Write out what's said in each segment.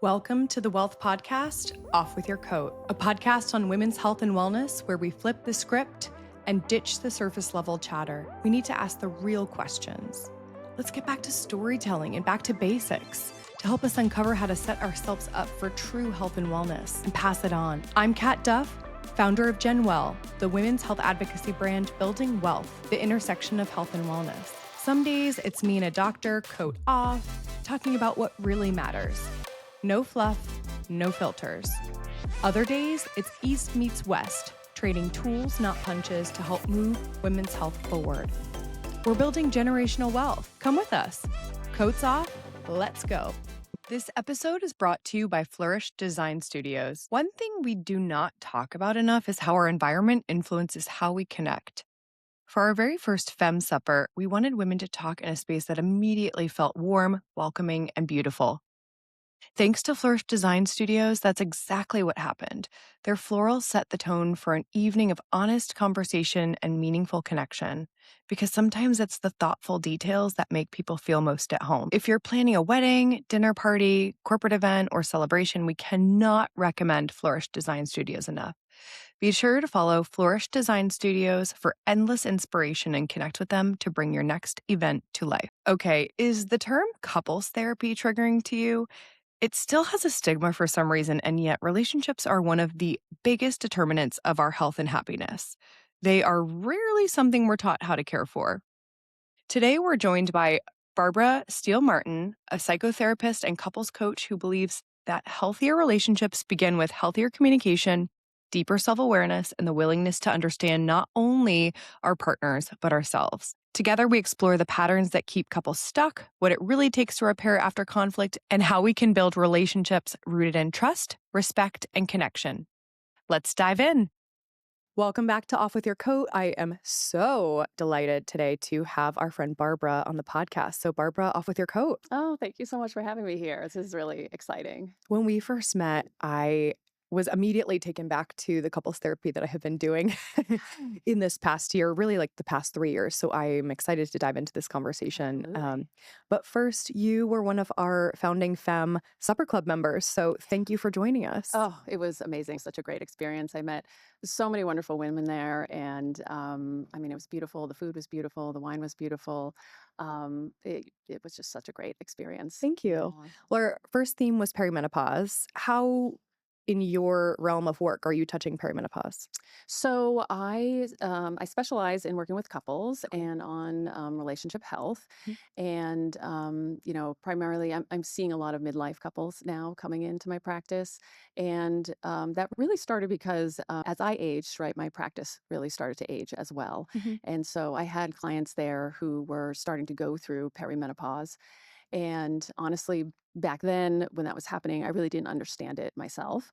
Welcome to the Wealth Podcast, Off With Your Coat, a podcast on women's health and wellness where we flip the script and ditch the surface level chatter. We need to ask the real questions. Let's get back to storytelling and back to basics to help us uncover how to set ourselves up for true health and wellness and pass it on. I'm Kat Duff, founder of Gen Well, the women's health advocacy brand building wealth, the intersection of health and wellness. Some days it's me and a doctor, coat off, talking about what really matters. No fluff, no filters. Other days, it's East meets West, trading tools, not punches, to help move women's health forward. We're building generational wealth. Come with us. Coats off, let's go. This episode is brought to you by Flourish Design Studios. One thing we do not talk about enough is how our environment influences how we connect. For our very first Femme Supper, we wanted women to talk in a space that immediately felt warm, welcoming, and beautiful. Thanks to Flourish Design Studios, that's exactly what happened. Their florals set the tone for an evening of honest conversation and meaningful connection, because sometimes it's the thoughtful details that make people feel most at home. If you're planning a wedding, dinner party, corporate event, or celebration, we cannot recommend Flourish Design Studios enough. Be sure to follow Flourish Design Studios for endless inspiration and connect with them to bring your next event to life. Okay, is the term couples therapy triggering to you? It still has a stigma for some reason, and yet relationships are one of the biggest determinants of our health and happiness. They are rarely something we're taught how to care for. Today, we're joined by Barbara Steele Martin, a psychotherapist and couples coach who believes that healthier relationships begin with healthier communication, deeper self-awareness, and the willingness to understand not only our partners, but ourselves. Together, we explore the patterns that keep couples stuck, what it really takes to repair after conflict, and how we can build relationships rooted in trust, respect, and connection. Let's dive in. Welcome back to Off With Your Coat. I am so delighted today to have our friend Barbara on the podcast. So Barbara, Off With Your Coat. Oh, thank you so much for having me here. This is really exciting. When we first met, I was immediately taken back to the couples therapy that I have been doing in this past year, really like the past 3 years. So I'm excited to dive into this conversation. But first, you were one of our founding Femme Supper Club members. So thank you for joining us. Oh, it was amazing. Such a great experience. I met so many wonderful women there. And it was beautiful. The food was beautiful. The wine was beautiful. It was just such a great experience. Thank you. Yeah. Well, our first theme was perimenopause. How in your realm of work are you touching perimenopause? So I specialize in working with couples and on relationship health, and primarily I'm seeing a lot of midlife couples now coming into my practice, and that really started because as I aged, right, my practice really started to age as well, and so I had clients there who were starting to go through perimenopause. And honestly, back then when that was happening, I really didn't understand it myself.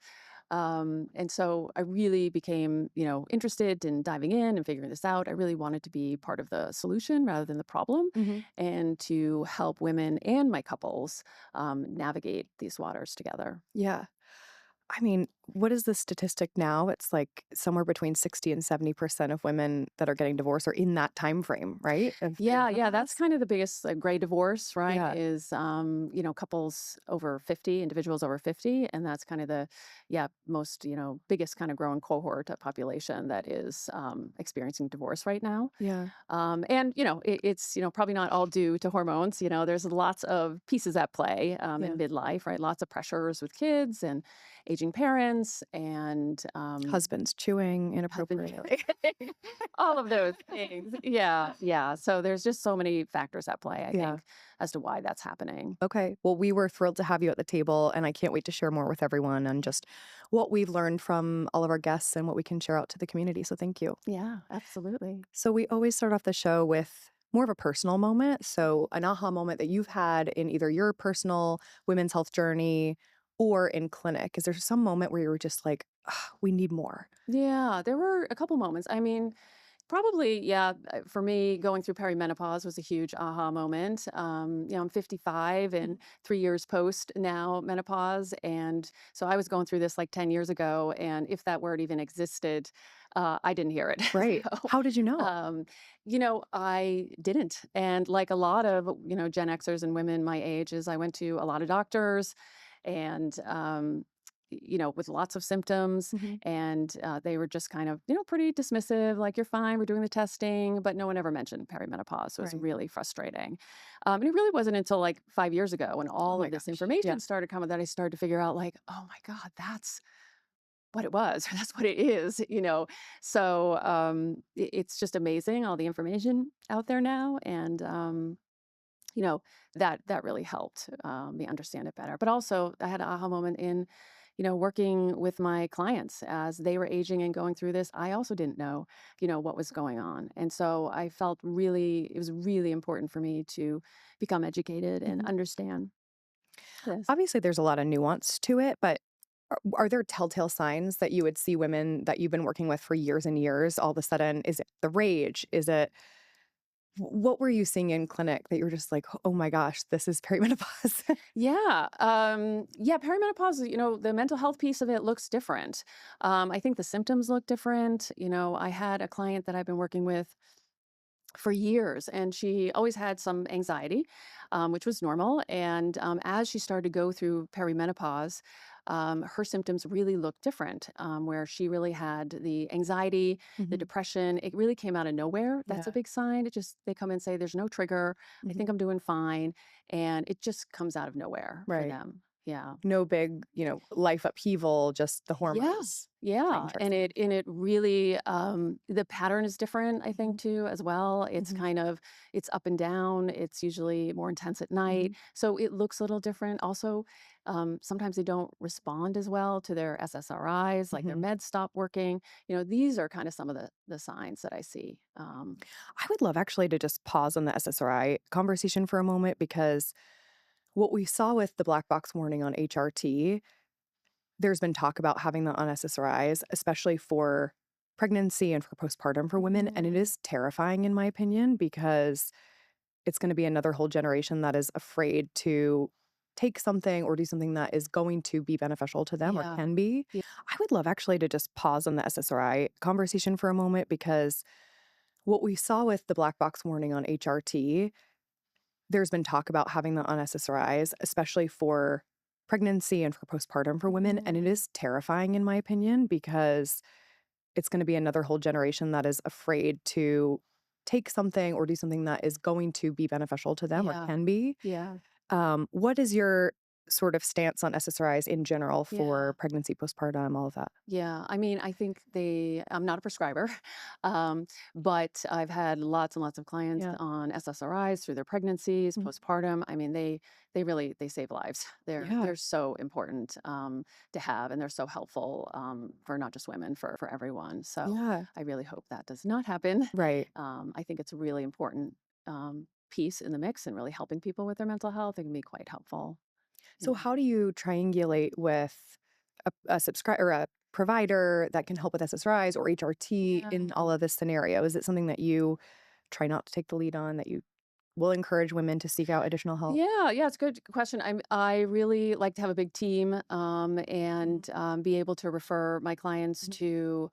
And so I really became, interested in diving in and figuring this out. I really wanted to be part of the solution rather than the problem, and to help women and my couples navigate these waters together. Yeah. I mean, what is the statistic now? It's like somewhere between 60 and 70% of women that are getting divorced are in that time frame, right? Yeah, that's kind of the biggest gray divorce, right? Yeah. Is couples over 50, individuals over 50, and that's kind of the most biggest kind of growing cohort of population that is experiencing divorce right now. Yeah. It's probably not all due to hormones. There's lots of pieces at play in midlife, right? Lots of pressures with kids and aging parents and Husbands chewing inappropriately. all of those things. Yeah. So there's just so many factors at play, I think, as to why that's happening. Okay. Well, we were thrilled to have you at the table, and I can't wait to share more with everyone and just what we've learned from all of our guests and what we can share out to the community. So thank you. Yeah, absolutely. So we always start off the show with more of a personal moment. So an aha moment that you've had in either your personal women's health journey or in clinic. Is there some moment where you were just like, we need more? Yeah, there were a couple moments. I mean, probably, for me, going through perimenopause was a huge aha moment. I'm 55 and 3 years post now menopause. And so I was going through this like 10 years ago. And if that word even existed, I didn't hear it. Right. So, How did you know? I didn't. And like a lot of, Gen Xers and women my age, is I went to a lot of doctors. and with lots of symptoms. Mhm. And they were just kind of, pretty dismissive, like, you're fine, we're doing the testing, but no one ever mentioned perimenopause. So it was Right. really frustrating. And it really wasn't until like 5 years ago when Oh all my of this gosh. Yeah. information started coming that I started to figure out, like, oh my God, that's what it was, or that's what it is. So it's just amazing, all the information out there now. And, you know, that really helped me understand it better. But also, I had an aha moment in, working with my clients as they were aging and going through this. I also didn't know, what was going on, and so I felt it was really important for me to become educated and Mhm. understand this. Obviously, there's a lot of nuance to it, but are there telltale signs that you would see women that you've been working with for years and years, all of a sudden, is it the rage? Is it what were you seeing in clinic that you're just like, "Oh my gosh, this is perimenopause?" Yeah, perimenopause, the mental health piece of it looks different. I think the symptoms look different. I had a client that I've been working with for years, and she always had some anxiety, which was normal. And as she started to go through perimenopause, her symptoms really looked different, where she really had the anxiety, the Mhm. depression. It really came out of nowhere. That's a Yeah. big sign. They come and say, there's no trigger. I think Mhm. I'm doing fine. And it just comes out of nowhere for Right. them. Yeah. No big, life upheaval, just the Yeah. hormones. Yeah. Change her And it things. and it really the pattern is different, I think, Mhm. too, as well. Mhm. It's up and down. It's usually more intense at night. Mhm. So it looks a little different. Also, sometimes they don't respond as well to their SSRIs, like their Mhm. meds stop working. These are kind of some of the signs that I see. I would love actually to just pause on the SSRI conversation for a moment because what we saw with the black box warning on HRT, there's been talk about having the on SSRIs, especially for pregnancy and for postpartum for women. And it Mm, is terrifying, in my opinion, because it's going to be another whole generation that is afraid to take something or do something that is going to be beneficial to them or yeah. can be. Yeah. I would love actually to just pause on the SSRI conversation for a moment because what we saw with the black box warning on HRT, there's been talk about having the on SSRIs, especially for pregnancy and for postpartum for women. And it Mm, is terrifying, in my opinion, because it's going to be another whole generation that is afraid to take something or do something that is going to be beneficial to them or yeah. can be. Yeah. What is your sort of stance on SSRIs in general Yeah. for pregnancy, postpartum, all of that? Yeah, I mean, I think I'm not a prescriber, um, but I've had lots and lots of clients Yeah. on SSRIs through their pregnancies, Mhm. postpartum. I mean, they really they save lives. Yeah. They're so important to have, and they're so helpful for not just women, for everyone. So Yeah. I really hope that does not happen. Right. I think it's a really important piece in the mix, and really helping people with their mental health. It can be quite helpful. So Yeah. how do you triangulate with a subscriber or a provider that can help with SSRIs or HRT Yeah. in all of this scenario? Is it something that you try not to take the lead on, that you will encourage women to seek out additional help? Yeah, it's a good question. I really like to have a big team, Mhm. and be able to refer my clients Mhm. to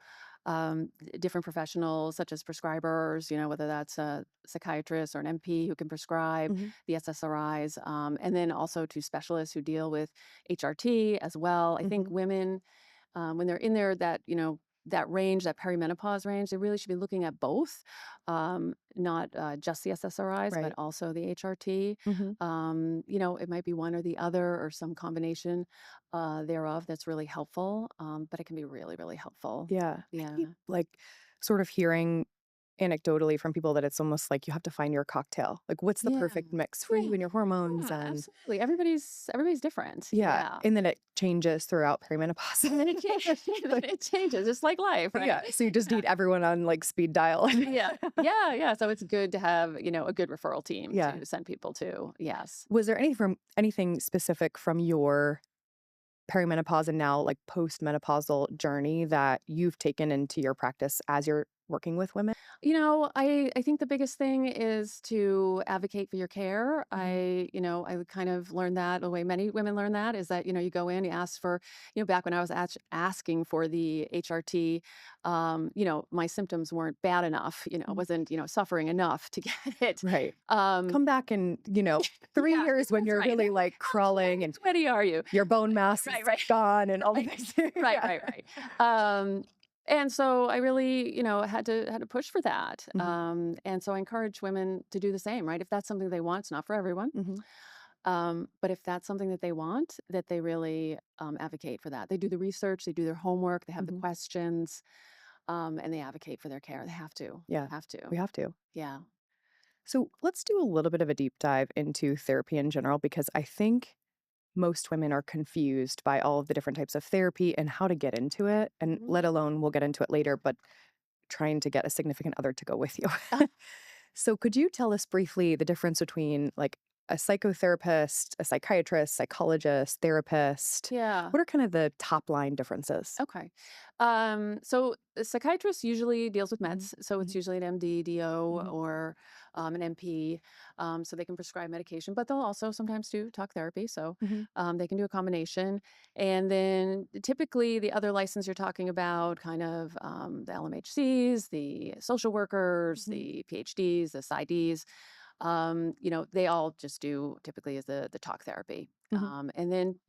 different professionals, such as prescribers. Whether that's a psychiatrist or an NP who can prescribe Mhm. the SSRIs, and then also to specialists who deal with HRT as well. I think Mhm. women, when they're in there, that range, that perimenopause range, they really should be looking at both, not just the SSRIs, but Right. also the HRT. Mhm. It might be one or the other or some combination thereof that's really helpful, but it can be really, really helpful. Yeah. I Yeah. keep like sort of hearing anecdotally from people that it's almost like you have to find your cocktail. Like what's the Yeah. perfect mix for Yeah. you and your hormones Yeah, and absolutely. Everybody's different. yeah, Yeah. and then it changes throughout perimenopause. And then it changes. Then Like, it changes. It's like life, right? yeah, so you just need everyone on like speed dial. Yeah. Yeah. So it's good to have, a good referral team Yeah. to send people to. Yes. Was there anything specific from your perimenopause and now like postmenopausal journey that you've taken into your practice as you're working with women? I think the biggest thing is to advocate for your care. Mhm. I kind of learned that the way many women learn that is that, you go in, you ask for, back when I was asking for the HRT, my symptoms weren't bad enough, Mhm. wasn't, suffering enough to get it. Right. Um, Come back in, 3 yeah, years when that's you're right. really like How crawling and 20 are you? your bone mass is Right, right. gone and all the Right. things. Right, Yeah. right, right. Um, and so I really, had to push for that. Mhm. And so I encourage women to do the same, right? If that's something they want, it's not for everyone. Mhm. But if that's something that they want, that they really advocate for that. They do the research, they do their homework, they have the Mhm. questions, and they advocate for their care. They have to. Yeah. Have to. We have to. Yeah. So let's do a little bit of a deep dive into therapy in general, because I think most women are confused by all of the different types of therapy and how to get into it. And Mhm. let alone, we'll get into it later, but trying to get a significant other to go with you. So could you tell us briefly the difference between like a psychotherapist, a psychiatrist, psychologist, therapist? Yeah. What are kind of the top line differences? Okay. So a psychiatrist usually deals with Mhm. meds. So it's Mhm. usually an MD, DO, Mhm. or an MP. So they can prescribe medication, but they'll also sometimes do talk therapy. So Mhm. they can do a combination. And then typically the other license you're talking about, kind of the LMHCs, the social workers, Mhm. the PhDs, the PsyDs, they all just do typically is the talk therapy. Mhm. And then,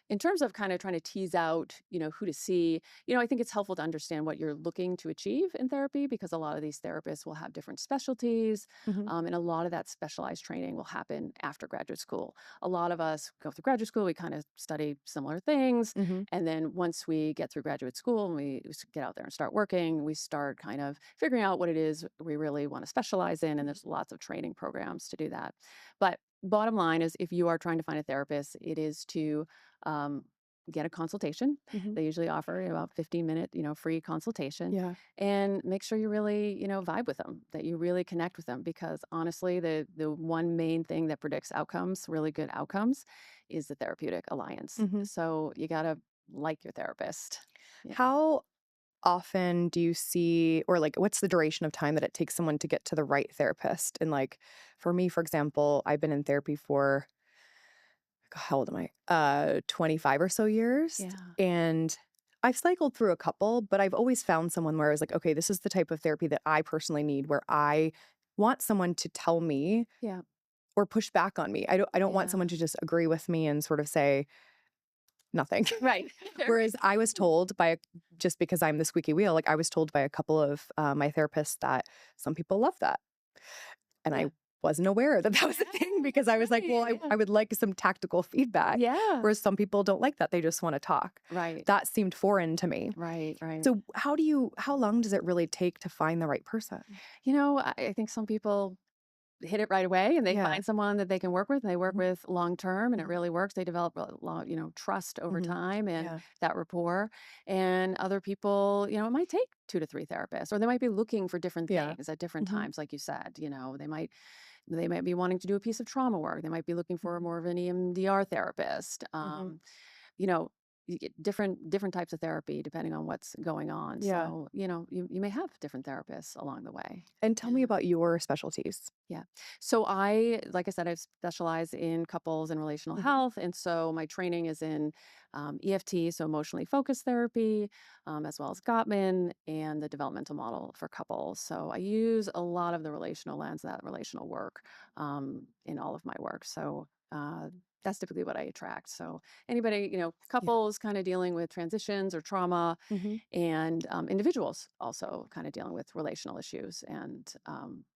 in terms of kind of trying to tease out, who to see, I think it's helpful to understand what you're looking to achieve in therapy because a lot of these therapists will have different specialties. Mhm. And a lot of that specialized training will happen after graduate school. A lot of us go through graduate school, we kind of study similar things. Mhm. And then once we get through graduate school and we get out there and start working, we start kind of figuring out what it is we really want to specialize in. And there's lots of training programs to do that. But bottom line is if you are trying to find a therapist, it is to um, get a consultation. Mhm. They usually offer about 15-minute, free consultation, Yeah. and make sure you really, vibe with them, that you really connect with them. Because honestly, the one main thing that predicts outcomes, really good outcomes, is the therapeutic alliance. Mhm. So you gotta like your therapist. Yeah. How often do you see, or like, what's the duration of time that it takes someone to get to the right therapist? And like, for me, for example, I've been in therapy for, how old am I? 25 or so years. Yeah. And I've cycled through a couple, but I've always found someone where I was like, okay, this is the type of therapy that I personally need, where I want someone to tell me Yeah. or push back on me. I don't want Yeah. someone to just agree with me and sort of say nothing. Right. Right. Whereas I was told by just because I'm the squeaky wheel, like I was told by a couple of my therapists that some people love that. And I Yeah. wasn't aware that that was a Yeah, thing because that's I was like, well, right. Yeah. I would like some tactical feedback. Yeah. Whereas some people don't like that. They just want to talk. Right. That seemed foreign to me. Right. Right. So how long does it really take to find the right person? I think some people hit it right away and they Yeah. find someone that they can work with and they work Mhm. with long term and it Mhm. really works. They develop a lot, trust over Mhm. time and Yeah. that rapport. And other people, it might take 2 to 3 therapists or they might be looking for different Yeah. things at different Mhm. times. Like you said, they might be wanting to do a piece of trauma work. They might be looking for Mhm. more of an EMDR therapist. Mhm. You know, you get different types of therapy depending on what's going on. Yeah. So, you may have different therapists along the way. And tell me Yeah. about your specialties. Yeah. So like I said, I specialize in couples and relational Mhm. health. And so my training is in EFT, so emotionally focused therapy, as well as Gottman and the developmental model for couples. So I use a lot of the relational lens, that relational work in all of my work. So that's typically what I attract. So anybody, Yeah. couples kind of dealing with transitions or trauma, Mhm. and individuals also kind of dealing with relational issues and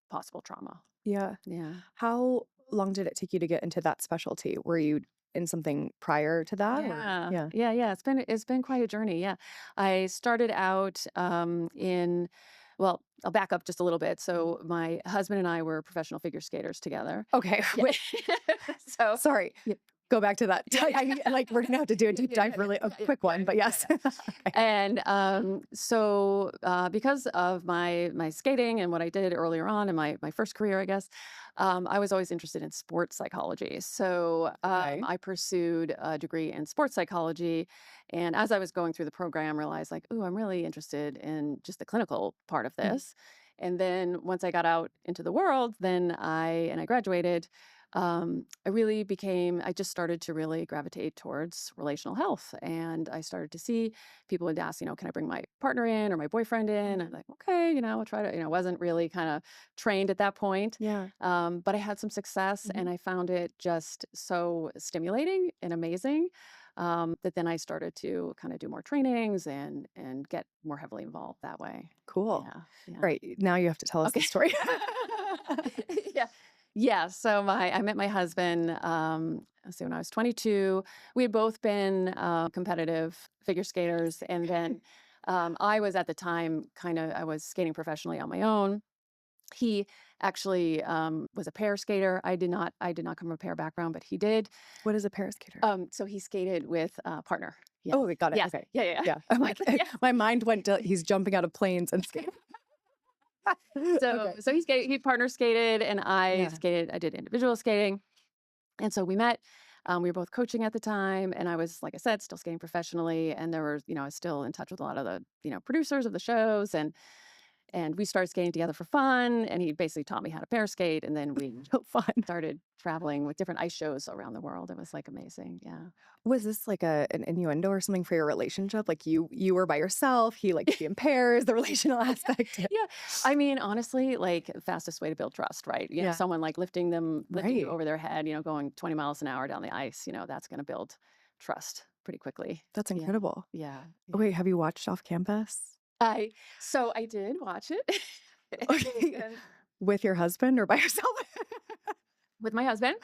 possible trauma. Yeah. Yeah. How long did it take you to get into that specialty? Were you in something prior to that, or Yeah. yeah. Yeah. Yeah. It's been quite a journey. Yeah. I started out well, I'll back up just a little bit. Mhm. So my husband and I were professional figure skaters together. Okay. Yeah. So Sorry. yeah. go back to that. Like we're gonna have to do a deep dive, really a quick one, but yes. And so because of my skating and what I did earlier on in my first career, I guess, I was always interested in sports psychology. So Okay. I pursued a degree in sports psychology, and as I was going through the program, realized like, oh, I'm really interested in just the clinical part of Mhm. this. And then once I got out into the world, then I graduated. I just started to really gravitate towards relational health. And I started to see people would ask, can I bring my partner in or my boyfriend in? I'm like, okay, I'll try to, wasn't really kind of trained at that point. Yeah. But I had some success and I found it just so stimulating and amazing. That then I started to kind of do more trainings and get more heavily involved that way. Cool. Yeah. Yeah. Right. Now you have to tell us the Okay. story. Yeah. Yeah. So I met my husband, let's see, when I was 22. We had both been competitive figure skaters. And then I was at the time I was skating professionally on my own. He actually was a pair skater. I did not come from a pair background, but he did. What is a paraskater? So he skated with a partner. Yes. Oh, we got it. Yes. Okay. Yeah. Yeah. Yeah. I'm like, Yeah. my mind went to he's jumping out of planes and skating. So Okay. so he partner skated and I Yeah. skated. I did individual skating. And so we met. We were both coaching at the time, and I was, like I said, still skating professionally. And there were, I was still in touch with a lot of the, producers of the shows, and we started skating together for fun. And he basically taught me how to pair skate, and then we So fun. started traveling with different ice shows around the world. It was like amazing. Yeah. Was this like an innuendo or something for your relationship? Like you were by yourself, he liked to be in pairs, the relational aspect. Yeah. I mean, honestly, like fastest way to build trust, right? Yeah. Someone like lifting you Right. over their head, going 20 miles an hour down the ice, that's going to build trust pretty quickly. That's Yeah. incredible. Yeah. Oh, wait, have you watched Off Campus? I did watch it. Okay. And With your husband or by yourself? with my husband.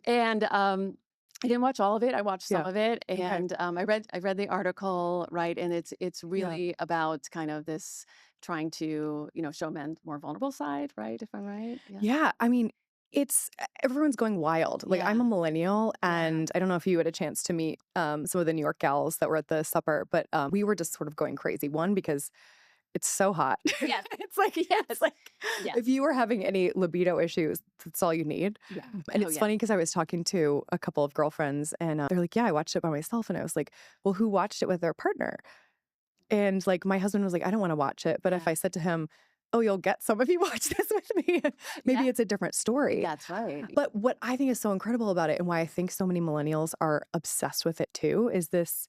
And I didn't watch all of it. I watched some Yeah. of it, Okay. and I read the article, right? And it's Yeah. really about kind of this trying to show men's more vulnerable side, right? If I'm right. Yeah. Yeah, I mean, it's everyone's going wild. Like I'm a Yeah. millennial, Yeah. and I don't know if you had a chance to meet some of the New York gals that were at the supper, but we were just sort of going crazy. One, because it's so hot. Yes. It's Yes. like Yes. if you were having any libido issues, that's all you need. Yeah. And Oh, it's yeah. funny because I was talking to a couple of girlfriends, and they're like, "Yeah, I watched it by myself," and I was like, "Well, who watched it with their partner?" And like my husband was like, "I don't want to watch it," but if Yeah. I said to him, "Oh, you'll get some if you watch this with me," maybe Yeah. it's a different story. That's right. But what I think is so incredible about it, and why I think so many millennials are obsessed with it too, is this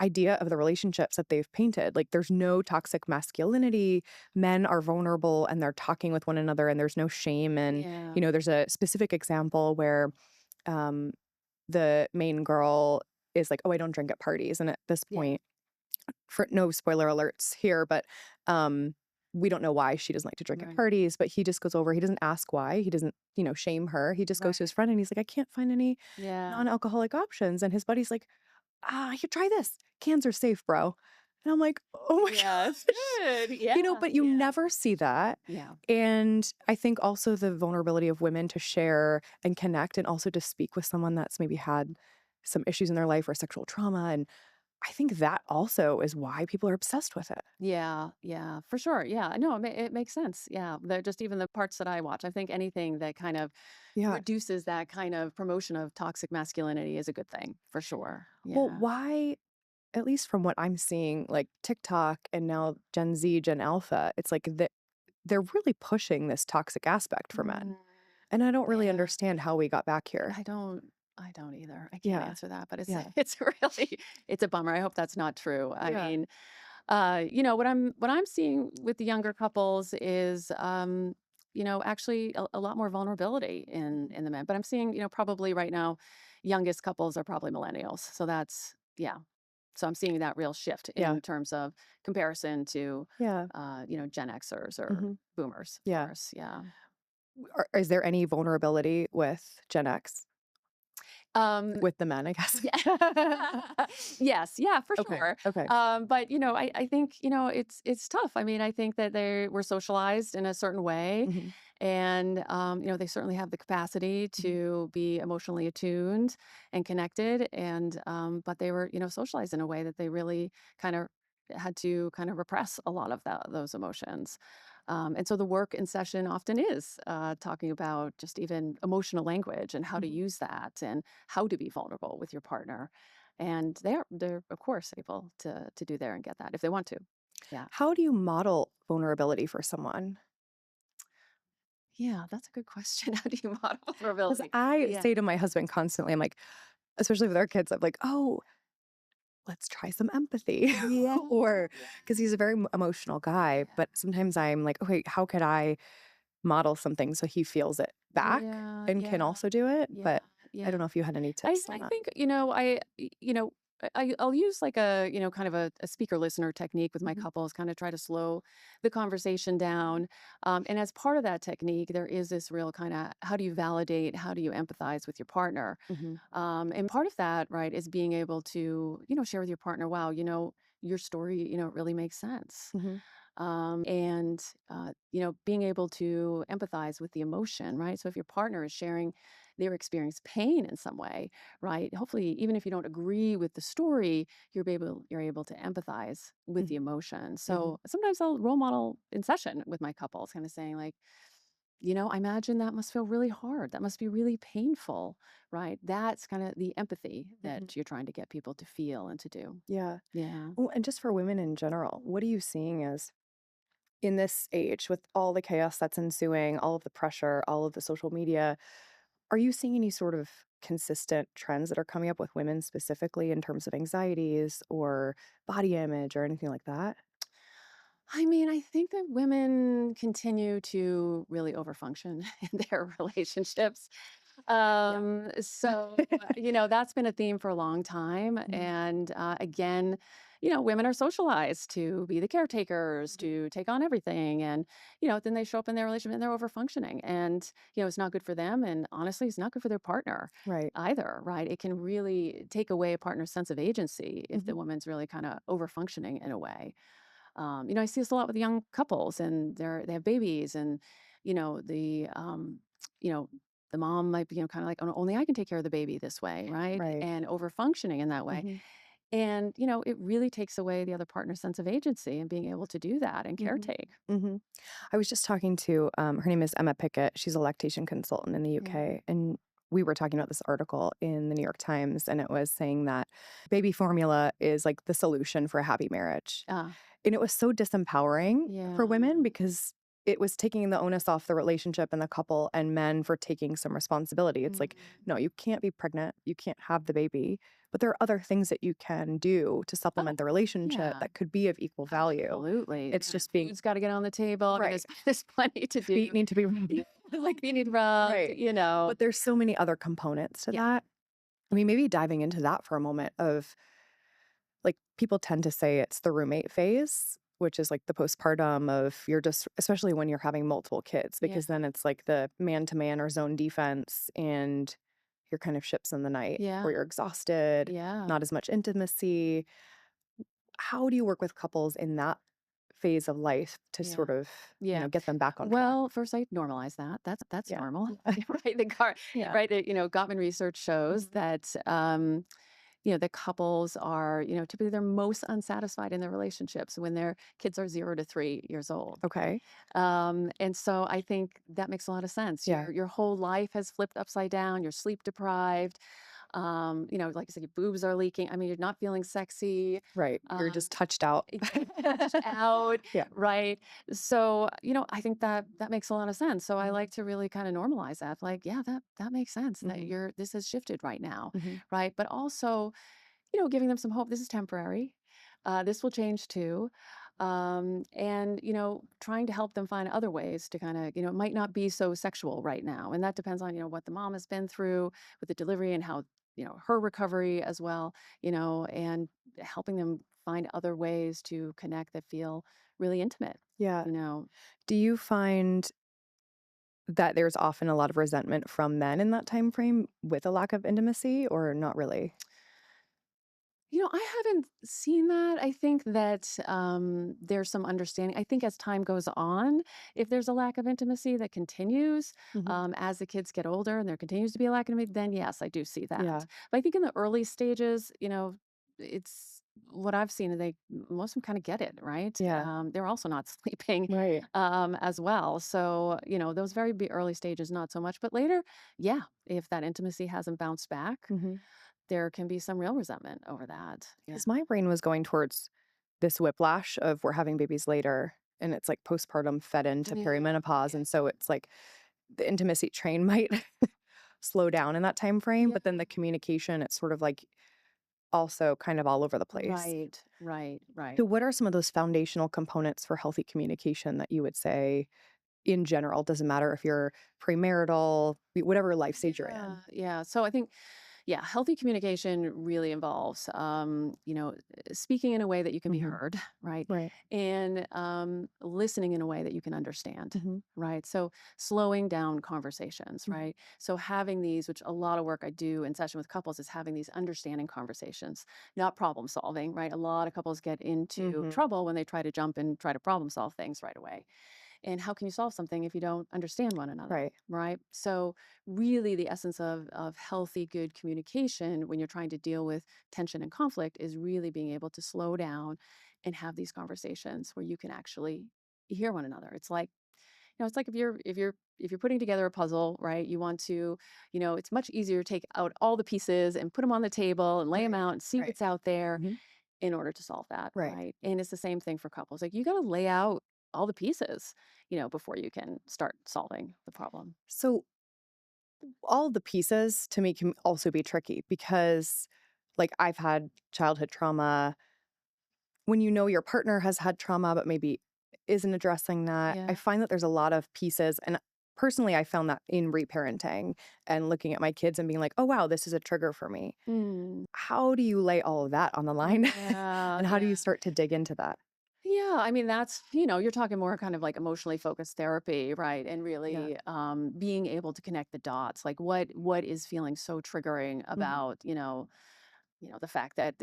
idea of the relationships that they've painted. Like there's no toxic masculinity. Men are vulnerable and they're talking with one another, and there's no shame. And, Yeah. there's a specific example where um, the main girl is like, "Oh, I don't drink at parties." And at this Yeah. point, for no spoiler alerts here, but we don't know why she doesn't like to drink at Right. parties, but he just goes over. He doesn't ask why. He doesn't, shame her. He just goes to his friend and he's like, "I can't find any Yeah. non-alcoholic options." And his buddy's like, "You try this. Cans are safe, bro." And I'm like, "Oh my Yes. gosh." Good. Yeah. But you Yeah. never see that. Yeah. And I think also the vulnerability of women to share and connect, and also to speak with someone that's maybe had some issues in their life or sexual trauma. And I think that also is why people are obsessed with it. Yeah, yeah, for sure. Yeah, no, it makes sense. Yeah, they're just even the parts that I watch. I think anything that kind of Yeah. reduces that kind of promotion of toxic masculinity is a good thing, for sure. Well, Yeah. why, at least from what I'm seeing, like TikTok and now Gen Z, Gen Alpha, it's like they're really pushing this toxic aspect for men. Mm, And I don't really yeah. understand how we got back here. I don't either. I can't Yeah. answer that, but it's Yeah. it's really it's a bummer. I hope that's not true. I Yeah. mean, what I'm seeing with the younger couples is actually a lot more vulnerability in the men. But I'm seeing, probably right now, youngest couples are probably millennials. So that's yeah. So I'm seeing that real shift Yeah. in terms of comparison to Yeah. Gen Xers or Mhm. boomers, of Yeah. course. Yeah. Is there any vulnerability with Gen X? Um, With the men, I guess. yeah. Yes, yeah, for Okay. sure. Okay. But I think, it's tough. I mean, I think that we're socialized in a certain way. Mhm. And, they certainly have the capacity Mhm. to be emotionally attuned and connected. And, but they were, socialized in a way that they really kind of had to kind of repress a lot of those emotions. And so the work in session often is talking about just even emotional language and how to Mhm. use that and how to be vulnerable with your partner. And they're of course able to do there and get that if they want to. Yeah. How do you model vulnerability for someone? Yeah, that's a good question. How do you model Because vulnerability? I Yeah. say to my husband constantly, I'm like, especially with our kids, I'm like, "Oh, let's try some empathy." Yeah. Or Yeah. because he's a very emotional guy, but sometimes I'm like, "Okay, how could I model something so he feels it back Yeah. and can Yeah. also do it?" Yeah. But I Yeah. don't know if you had any I tips on I that. think, I'll use like a, kind of a speaker listener technique with my Mhm. couples, kind of try to slow the conversation down. And as part of that technique, there is this real kind of how do you validate, how do you empathize with your partner? Mhm. And part of that, right, is being able to, share with your partner, wow, your story, really makes sense. Mhm. And being able to empathize with the emotion, right? So if your partner is sharing their experience pain in some way, right, hopefully even if you don't agree with the story, you're able to empathize with the Mhm. emotion. Mhm. So sometimes I'll role model in session with my couples, kind of saying like, I imagine that must feel really hard, that must be really painful, right? That's kind of the empathy Mhm. that you're trying to get people to feel and to do. Yeah. Yeah. Oh, and just for women in general, what are you seeing as in this age with all the chaos that's ensuing, all of the pressure, all of the social media? Are you seeing any sort of consistent trends that are coming up with women specifically in terms of anxieties or body image or anything like that? I mean, I think that women continue to really overfunction in their relationships. Yeah. So, that's been a theme for a long time. Mhm. And again, women are socialized to be the caretakers, Mhm. to take on everything. And, then they show up in their relationship and they're overfunctioning. And, it's not good for them. And honestly, it's not good for their partner Right. either, right? It can really take away a partner's sense of agency if the Mhm. woman's really kind of overfunctioning in a way. I see this a lot with young couples, and they have babies, and you know the um, you know the mom might be kind of like, "Oh, only I can take care of the baby this way," right? Right. And over functioning in that way, Mhm. and it really takes away the other partner's sense of agency and being able to do that and Mhm. caretake. Mhm. I was just talking to, her name is Emma Pickett. She's a lactation consultant in the Yeah. UK, and we were talking about this article in the New York Times, and it was saying that baby formula is like the solution for a happy marriage. Ah. And it was so disempowering for Yeah. women because it was taking the onus off the relationship and the couple and men for taking some responsibility. It's like, Mm. no, you can't be pregnant, you can't have the baby, but there are other things that you can do to Oh, supplement the relationship yeah. that could be of equal value. Absolutely. It's Yeah. just being Food's got to get on the table. I mean, right. there's plenty to Feet do. need to be rubbed. Yeah, Like, feet need rubbed. right. But there's Yeah. so many other components to Yeah. that. I mean, maybe diving into that for a moment of like people tend to say it's the roommate phase, which is like the postpartum of you're just, especially when you're having multiple kids, Yeah. because then it's like the man to man or zone defense and you're kind of ships in the night Yeah. or you're exhausted, Yeah. not as much intimacy. How do you work with couples in that phase of life to Yeah. sort of, Yeah. get them back on track? Well, first I normalize that. That's Yeah. normal. Right. Right. Gottman research shows Mhm. that the couples are, typically they're most unsatisfied in their relationships when their kids are 0 to 3 years old. Okay. And so I think that makes a lot of sense. Yeah. Your whole life has flipped upside down. You're sleep deprived. Like I said, your boobs are leaking. I mean, you're not feeling sexy. Right. You're Um, just touched out. It touched out, Yeah. right? So, I think that makes a lot of sense. So I Mhm. like to really kind of normalize that. Like, yeah, that makes sense that Mhm. this has shifted right now, Mhm. right? But also, giving them some hope. This is temporary. This will change too. And trying to help them find other ways to kind of, it might not be so sexual right now. And that depends on, what the mom has been through with the delivery and how, her recovery as well, and helping them find other ways to connect that feel really intimate, Yeah. you know. Do you find that there's often a lot of resentment from men in that time frame with a lack of intimacy or not really? I haven't seen that. I think that there's some understanding. I think as time goes on, if there's a lack of intimacy that continues Mhm. as the kids get older and there continues to be a lack of intimacy, then yes, I do see that. Yeah. But I think in the early stages, it's what I've seen. Most of them kind of get it, right? Yeah. They're also not sleeping Right. as well. So those very early stages, not so much. But later, yeah, if that intimacy hasn't bounced back, Mhm. there can be some real resentment over that. Yeah. 'Cause my brain was going towards this whiplash of we're having babies later, and it's like postpartum fed into Yeah. perimenopause, and so it's like the intimacy train might slow down in that time frame, Yeah. but then the communication, it's sort of like also kind of all over the place. Right, right, right. So what are some of those foundational components for healthy communication that you would say in general, doesn't matter if you're premarital, whatever life stage you're Yeah, in? yeah. So I think, yeah, healthy communication really involves, speaking in a way that you can be Mhm. heard, right? Right. And listening in a way that you can understand, Mhm. right? So slowing down conversations, Mhm. right? So having these, which a lot of work I do in session with couples is having these understanding conversations, not problem solving, right? A lot of couples get into Mhm. trouble when they try to jump and try to problem solve things right away. And how can you solve something if you don't understand one another, Right. right? So really the essence of healthy, good communication when you're trying to deal with tension and conflict is really being able to slow down and have these conversations where you can actually hear one another. It's like if you're putting together a puzzle, right? You want to, it's much easier to take out all the pieces and put them on the table and lay them Right. out and see Right. what's out there Mhm. in order to solve that, Right. right? And it's the same thing for couples. Like you got to lay out all the pieces, before you can start solving the problem. So all the pieces to me can also be tricky because like I've had childhood trauma. When you know your partner has had trauma but maybe isn't addressing that, I Yeah. find that there's a lot of pieces, and personally I found that in reparenting and looking at my kids and being like, "Oh wow, this is a trigger for me." Mm. How do you lay all of that on the line? Yeah, And how do yeah. you start to dig into that? Yeah, I mean that's, you're talking more kind of like emotionally focused therapy, right? And Yeah. really being able to connect the dots. Like what is feeling so triggering Mhm. about, the fact that,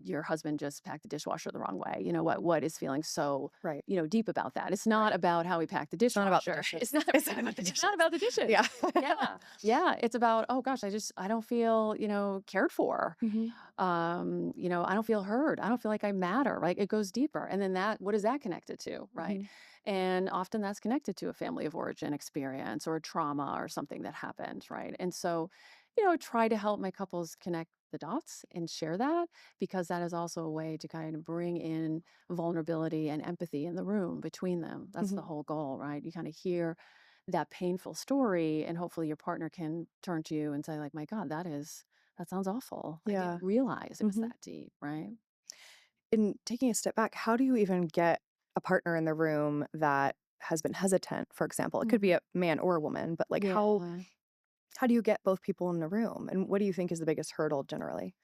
your husband just packed the dishwasher the wrong way. What is feeling so, Right. deep about that? It's Right. not about how he packed the It's not about the dishwasher. It's dishes. not It's not about the it's not dishes. about the dishes. Yeah. Yeah. Yeah. It's about, oh gosh, I don't feel, cared for. Mhm. I don't feel heard. I don't feel like I matter. Right. It goes deeper. And then what is that connected to? Right. Mhm. And often that's connected to a family of origin experience or a trauma or something that happened. Right. And so, try to help my couples connect the dots and share that because that is also a way to kind of bring in vulnerability and empathy in the room between them. That's the Mhm. whole goal, right? You kind of hear that painful story and hopefully your partner can turn to you and say like, my God, that sounds awful. I didn't Yeah. realize it was Mhm. that deep, right? In taking a step back, how do you even get a partner in the room that has been hesitant, for example? It could be Mhm. a man or a woman, but like Yeah. how do you get both people in the room? And what do you think is the biggest hurdle generally?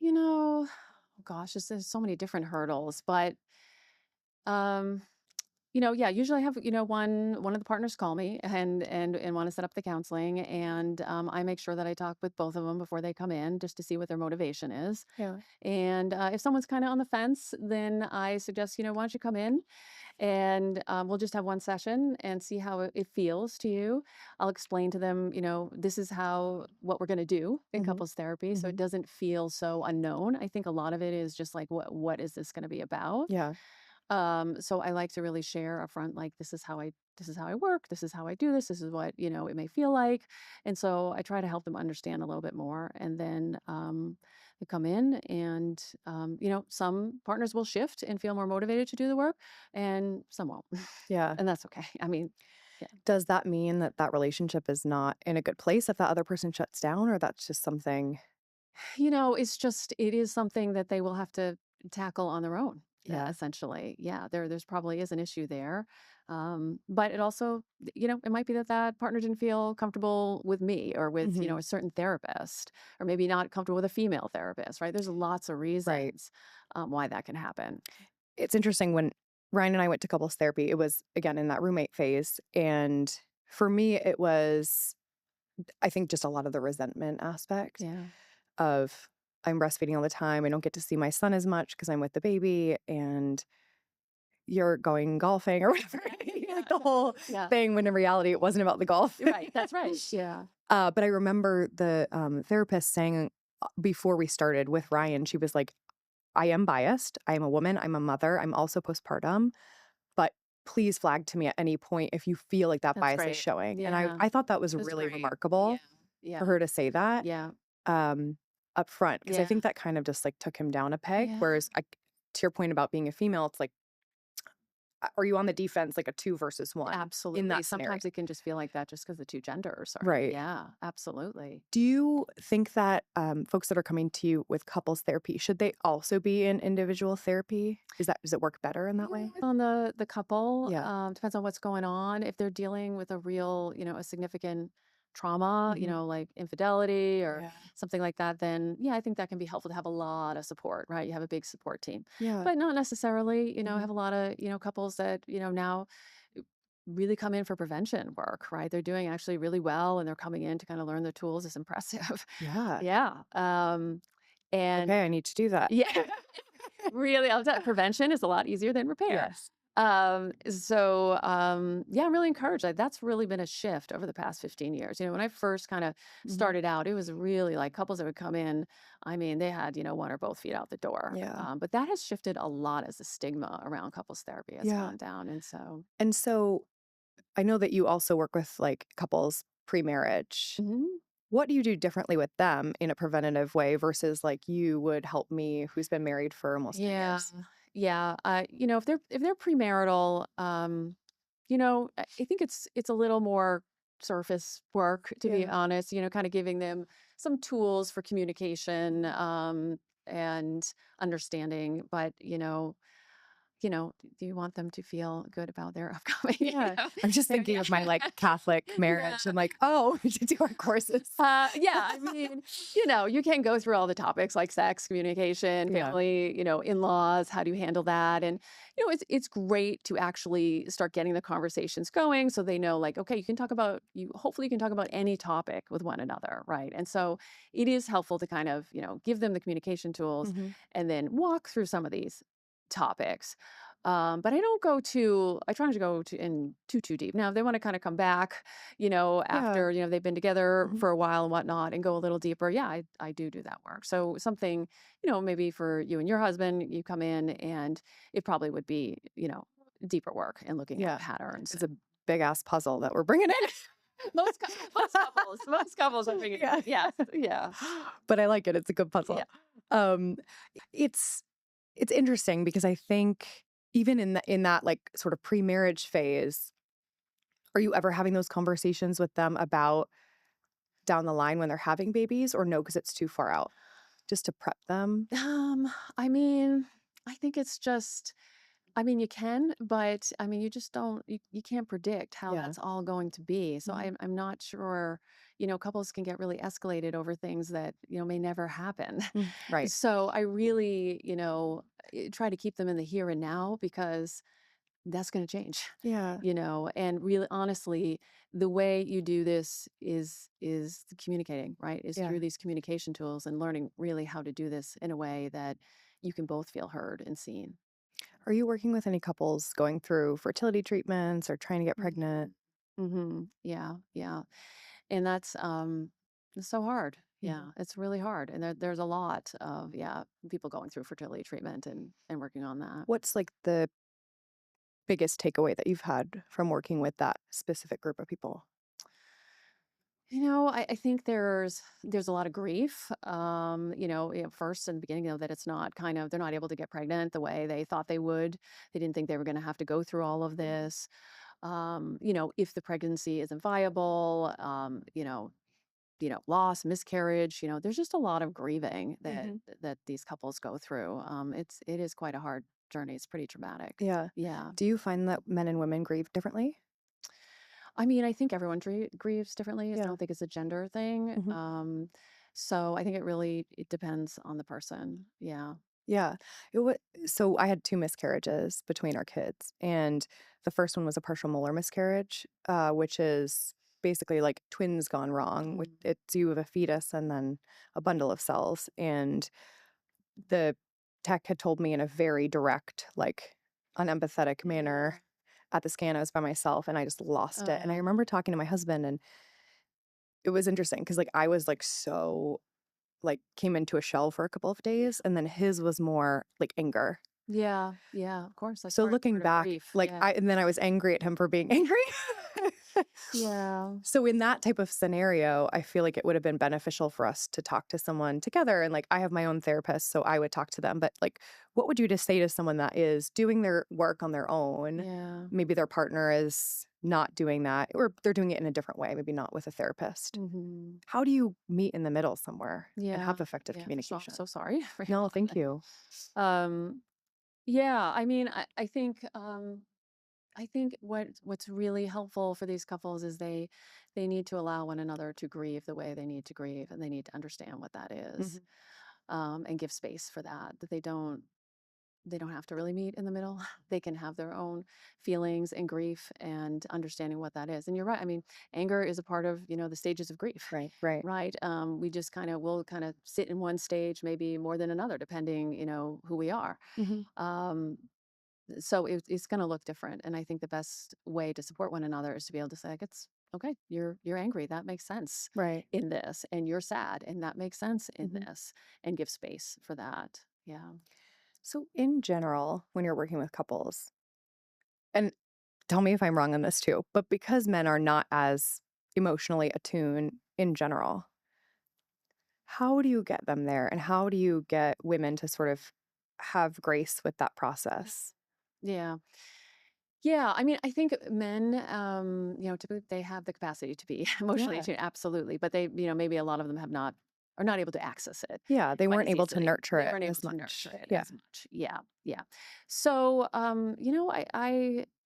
You know, gosh, there's so many different hurdles, but um yeah, usually I have, one of the partners call me and want to set up the counseling and I make sure that I talk with both of them before they come in just to see what their motivation is. Yeah. And if someone's kind of on the fence, then I suggest, why don't you come in and we'll just have one session and see how it feels to you. I'll explain to them, this is what we're going to do in Mhm. couples therapy. So it Mhm. doesn't feel so unknown. I think a lot of it is just like, what is this going to be about? Yeah. So I like to really share upfront, like, this is how I work, this is how I do this is what, it may feel like. And so I try to help them understand a little bit more. And then they come in and, some partners will shift and feel more motivated to do the work and some won't. Yeah. And that's okay. I mean, yeah. Does that mean that that relationship is not in a good place if that other person shuts down, or that's just something? It is something that they will have to tackle on their own, Yeah. essentially. Yeah, there's probably is an issue there. But it also, it might be that that partner didn't feel comfortable with me or with, Mhm. a certain therapist, or maybe not comfortable with a female therapist, right? There's lots of Right. reasons why that can happen. It's interesting when Ryan and I went to couples therapy, it was again in that roommate phase. And for me, it was, I think, just a lot of the resentment aspect Yeah. of I'm breastfeeding all the time. I don't get to see my son as much because I'm with the baby, and you're going golfing or whatever. Like the whole Yeah. thing, when in reality it wasn't about the golf. Right. That's right. Yeah. But I remember the therapist saying before we started with Ryan, she was like, I am biased. I am a woman. I'm a mother. I'm also postpartum. But please flag to me at any point if you feel like that That's bias is great. showing. And Yeah. I thought that was That's really great. Yeah. remarkable Yeah. for her to say that Yeah. um, up front, because I Yeah. think that kind of just like took him down a peg. Yeah. Whereas to your point about being a female, it's like, are you on the defense like a 2 versus 1 in Absolutely. that scenario? Sometimes it can just feel like that just because the two genders are. Right. Yeah. Absolutely. Do you think that folks that are coming to you with couples therapy, should they also be in individual therapy? Does it work better in that way? On the couple, Yeah. depends on what's going on. If they're dealing with a real, a significant trauma, Mhm. like infidelity or Yeah. something like that, then yeah, I think that can be helpful to have a lot of support, right? You have a big support team, Yeah. but not necessarily, Mhm. have a lot of, couples that, now really come in for prevention work, right? They're doing actually really well and they're coming in to kind of learn the tools. It's impressive. Yeah. Yeah. And Okay, I need to do that. yeah, really, I'll tell you, prevention is a lot easier than repair. Yes. Yeah, I'm really encouraged. Like, that's really been a shift over the past 15 years. When I first kind of Mhm. started out, it was really like couples that would come in. I mean, they had, one or both feet out the door. Yeah. But that has shifted a lot as the stigma around couples therapy has Yeah. gone down. And so, And so I know that you also work with like couples pre-marriage. mhm. What do you do differently with them in a preventative way versus like you would help me who's been married for almost 10 Yeah, years? yeah. If they're premarital, I think it's a little more surface work, to be Yeah. honest. Kind of giving them some tools for communication, and understanding. But do you want them to feel good about their upcoming? Yeah. I'm just thinking Yeah. of my like Catholic Yeah. marriage and like, oh, we should do our courses. Yeah, I mean, you can go through all the topics like sex, communication, Yeah. family, in-laws, how do you handle that? And, it's great to actually start getting the conversations going so they know like, okay, hopefully you can talk about any topic with one another, right? And so it is helpful to kind of, give them the communication tools Mhm. and then walk through some of these topics. But I try not to go in too deep. Now, if they want to kind of come back, Yeah. after, they've been together Mhm. for a while and whatnot and go a little deeper. Yeah, I do that work. So something, maybe for you and your husband, you come in and it probably would be, deeper work and looking at Yeah. patterns. It's a big ass puzzle that we're bringing in. Most couples are bringing, Yeah. yeah, yeah, But I like it. It's a good yeah. puzzle. Um, it's it's interesting because I think even in that like sort of pre-marriage phase, are you ever having those conversations with them about down the line when they're having babies, or no, because it's too far out? Just to prep them? I mean, I think it's just, I mean, you can, but I mean, you just don't, you can't predict how Yeah. that's all going to be. So Mhm. I'm not sure, couples can get really escalated over things that, may never happen. Mm, right. So I really, try to keep them in the here and now because that's going to change, Yeah. and really honestly, the way you do this is communicating, right? Is Yeah. through these communication tools and learning really how to do this in a way that you can both feel heard and seen. Are you working with any couples going through fertility treatments or trying to get pregnant? Mhm. Mhm. Yeah, yeah. And that's it's so hard. Yeah, Mhm. it's really hard. And there's a lot of, yeah, people going through fertility treatment and working on that. What's like the biggest takeaway that you've had from working with that specific group of people? I think there's a lot of grief. First in the beginning, that it's not kind of they're not able to get pregnant the way they thought they would. They didn't think they were going to have to go through all of this. If the pregnancy isn't viable, loss, miscarriage, there's just a lot of grieving that Mhm. that these couples go through. It is quite a hard journey. It's pretty traumatic. Yeah. Yeah. Do you find that men and women grieve differently? I mean, I think everyone grieves differently. I Yeah. don't think it's a gender thing. Mhm. So I think it depends on the person. Yeah. Yeah. So I had 2 miscarriages between our kids, and the first one was a partial molar miscarriage, which is basically like twins gone wrong. Mm. It's you have a fetus and then a bundle of cells. And the tech had told me in a very direct, like unempathetic Yeah. manner at the scan. I was by myself and I just lost it. And I remember talking to my husband, and it was interesting because like I was like so like came into a shell for a couple of days, and then his was more like anger. Yeah. Yeah. Of course. Like So looking part of back, grief. like Yeah. and then I was angry at him for being angry. Yeah. So in that type of scenario, I feel like it would have been beneficial for us to talk to someone together. And like I have my own therapist, so I would talk to them. But like, what would you just say to someone that is doing their work on their own? Yeah. Maybe their partner is not doing that, or they're doing it in a different way, maybe not with a therapist. Mm-hmm. How do you meet in the middle somewhere and Yeah. have effective Yeah. First of all, communication? so sorry for your No, loss. thank you. Um, yeah, I mean, I think what's really helpful for these couples is they need to allow one another to grieve the way they need to grieve, and they need to understand what that is, Mhm. and give space for that. That they don't have to really meet in the middle. They can have their own feelings and grief and understanding what that is. And you're right. I mean, anger is a part of the stages of grief. Right, right. Right. We just will kind of sit in one stage, maybe more than another, depending, who we are. Mhm. Um, so it's going to look different, and I think the best way to support one another is to be able to say, like, it's okay, you're angry, that makes sense Right. in this, and you're sad, and that makes sense in Mhm. this, and give space for that. Yeah. So in general, when you're working with couples, and tell me if I'm wrong on this too, but because men are not as emotionally attuned in general, how do you get them there? And how do you get women to sort of have grace with that process? Yeah. Yeah, I mean, I think men, typically they have the capacity to be emotionally Yeah. attuned, absolutely, but they, maybe a lot of them are not able to access it Yeah. They quite weren't as able to easily. nurture They it weren't able as to much. nurture it Yeah. as much. Yeah, yeah. So,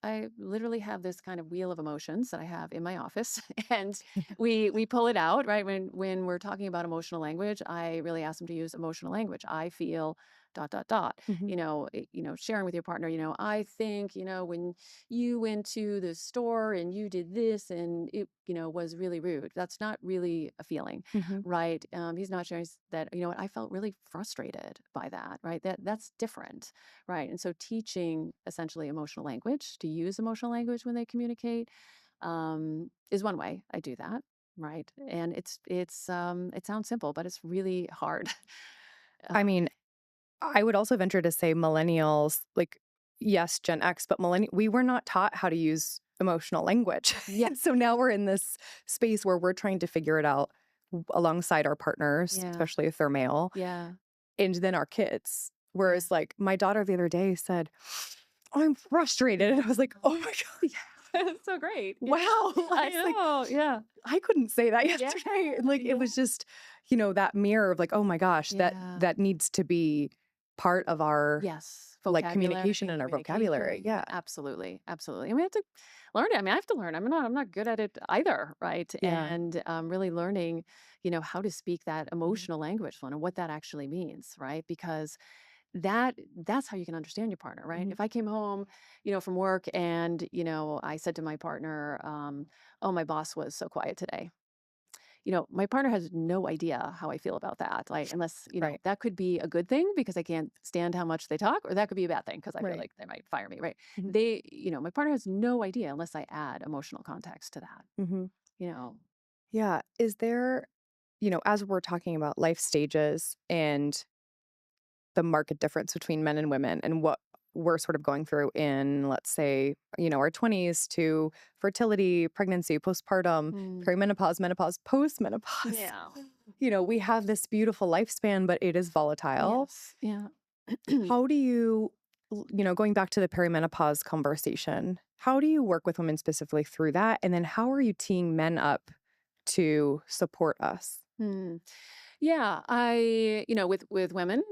I literally have this kind of wheel of emotions that I have in my office, and we pull it out, right? When we're talking about emotional language, I really ask them to use emotional language. I feel dot dot dot. Mhm. Sharing with your partner. I think when you went to the store and you did this and it was really rude. That's not really a feeling, Mhm. right? He's not sharing that, what, I felt really frustrated by that, right? That's different, right? And so teaching essentially emotional language, to use emotional language when they communicate, is one way I do that. Right. And it sounds simple, but it's really hard. I um, mean, I would also venture to say millennials, like, yes, Gen X, but we were not taught how to use emotional language. yeah. And so now we're in this space where we're trying to figure it out alongside our partners, Yeah. especially if they're male, Yeah. and then our kids. Yeah. Whereas, like, my daughter the other day said, I'm frustrated. And I was like, oh my God, Yeah. So great. Yeah. wow. I It's like, know. Yeah. I couldn't say that Yeah. yesterday. And like, it Yeah. was just, that mirror of like, oh my gosh, Yeah. that needs to be part of our Yes. like Vocabulary communication and and our vocabulary. communication. Yeah. Absolutely. Absolutely. And we have to learn it. I mean, I have to learn. I'm not good at it either. Right. Yeah. And really learning, how to speak that Mhm. emotional language and what that actually means. Right. Because that's how you can understand your partner. Right. Mhm. If I came home, from work and, I said to my partner, oh, my boss was so quiet today. My partner has no idea how I feel about that. Like, unless, Right. that could be a good thing because I can't stand how much they talk, or that could be a bad thing because I feel Right. like they might fire me, right? Mhm. My partner has no idea unless I add emotional context to that, Mhm. you know. Yeah. Is there, as we're talking about life stages and the market difference between men and women and what we're sort of going through in, let's say, our 20s to fertility, pregnancy, postpartum, Mm, perimenopause, menopause, postmenopause. yeah. We have this beautiful lifespan, but it is volatile. Yes. Yeah. How do you, going back to the perimenopause conversation, how do you work with women specifically through that? And then how are you teeing men up to support us? Hmm. Yeah, with women,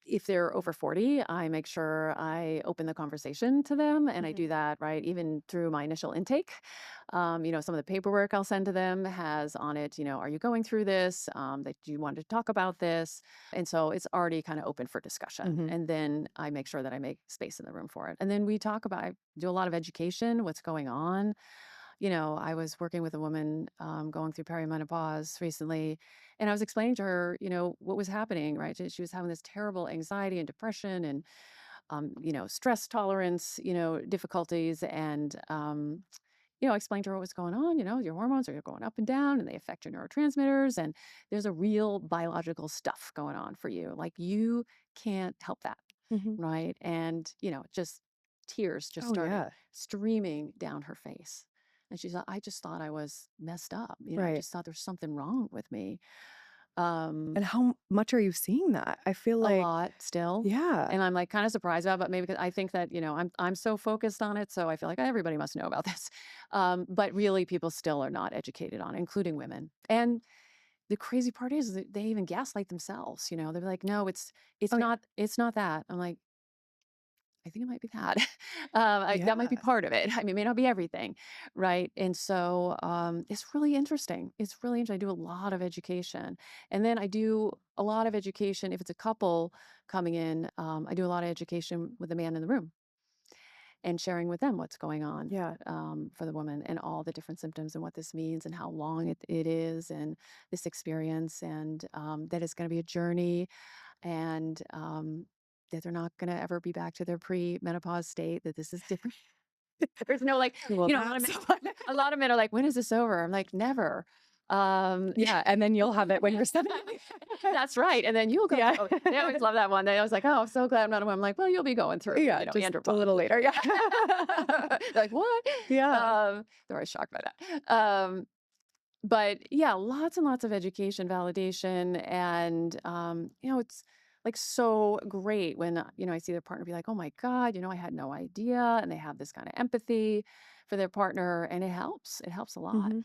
if they're over 40, I make sure I open the conversation to them, and I Mhm. do that right even through my initial intake. Some of the paperwork I'll send to them has on it, are you going through this? That you want to talk about this, and so it's already kind of open for discussion. Mhm. And then I make sure that I make space in the room for it, and then we talk about. I do a lot of education, what's going on, I was working with a woman going through perimenopause recently, and I was explaining to her, what was happening, right? She was having this terrible anxiety and depression and, stress tolerance, difficulties. And, I explained to her what was going on. Your hormones are going up and down and they affect your neurotransmitters. And there's a real biological stuff going on for you. Like you can't help that. Hmm. Right. And, just tears just Oh, started yeah. streaming down her face. And she said, I just thought I was messed up. I Right. just thought there's something wrong with me. Um, And how much are you seeing that? I feel a like, lot still. yeah. And I'm like kind of surprised about it, but maybe because I think that, I'm so focused on it. So I feel like everybody must know about this. But really people still are not educated on it, including women. And the crazy part is that they even gaslight themselves. They're like, no, Oh, yeah. it's not that. I'm like, I think it might be that. That might be Yeah. part of it. I mean, it may not be everything, right? And so it's really interesting. It's really interesting. I do a lot of education. And then I do a lot of education. If it's a couple coming in, I do a lot of education with the man in the room and sharing with them what's going on Yeah. for the woman and all the different symptoms and what this means and how long it is and this experience and that it's going to be a journey and that they're not going to ever be back to their pre-menopause state, that this is different. There's no like, Well, a lot of that's a lot of men are like, when is this over? I'm like, never. yeah. And then you'll have it when you're 70. That's right. And then you'll go. Yeah. Oh, they always love that one. They always like, oh, I'm so glad I'm not a woman. I'm like, well, you'll be going through, Yeah. Just a andropause. little later. Yeah. They're like, what? Yeah. They're always shocked by that. But yeah, lots and lots of education, validation, and it's like so great when I see their partner be like, "Oh my God, I had no idea," and they have this kind of empathy for their partner, and it helps. It helps a lot. Hmm.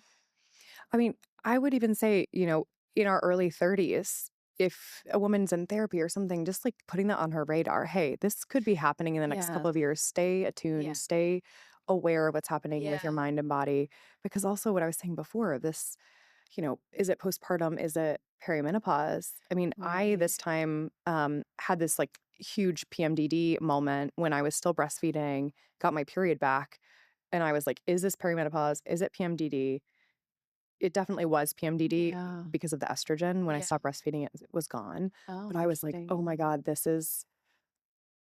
I mean, I would even say, in our early 30s, if a woman's in therapy or something, just like putting that on her radar, hey, this could be happening in the next Yeah, couple of years. Stay yeah, attuned, stay aware of what's happening with your yeah. mind and body. Because also, what I was saying before, this, is it postpartum? Is it perimenopause? I mean, I Right. this time had this like huge PMDD moment when I was still breastfeeding, got my period back. And I was like, is this perimenopause? Is it PMDD? It definitely was PMDD Yeah, because of the estrogen. When I yeah. stopped breastfeeding, it was gone. Oh, But I was like, interesting. "Oh my god, this is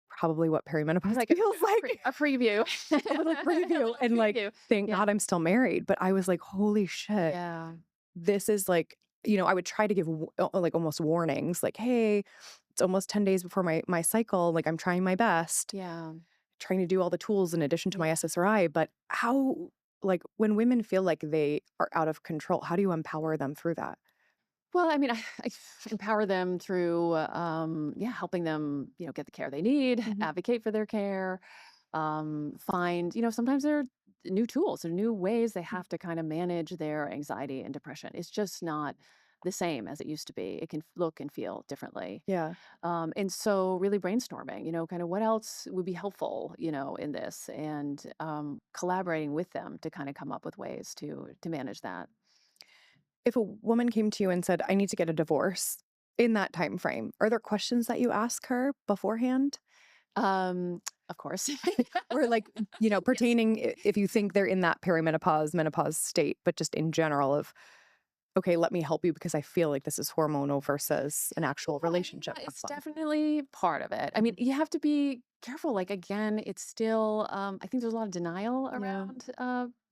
probably what perimenopause Like feels like." a preview. A little A preview, little and, like, preview. thank Yeah, God I'm still married, but I was like, "Holy shit, yeah, this is like." I would try to give like, almost warnings, like, "Hey, it's almost 10 days before my cycle, like, I'm trying my best, yeah, trying to do all the tools in addition to my yeah. SSRI," but how like, when women feel like they are out of control, how do you empower them through that? Well, I mean, I empower them through, yeah, helping them, get the care they need, Mhm. advocate for their care, find, sometimes there are new tools or new ways they have to kind of manage their anxiety and depression. It's just not the same as it used to be. It can look and feel differently. Yeah. And so really brainstorming, kind of what else would be helpful, in this and collaborating with them to kind of come up with ways to manage that. If a woman came to you and said, "I need to get a divorce," in that time frame, are there questions that you ask her beforehand? Of course. Or like, Yes. pertaining if you think they're in that perimenopause, menopause state, but just in general of, "Okay, let me help you because I feel like this is hormonal versus an actual Yeah, I mean, relationship." That's it's fine. definitely part of it. I mean, Mhm. you have to be careful. Like again, it's still I think there's a lot of denial Yeah. around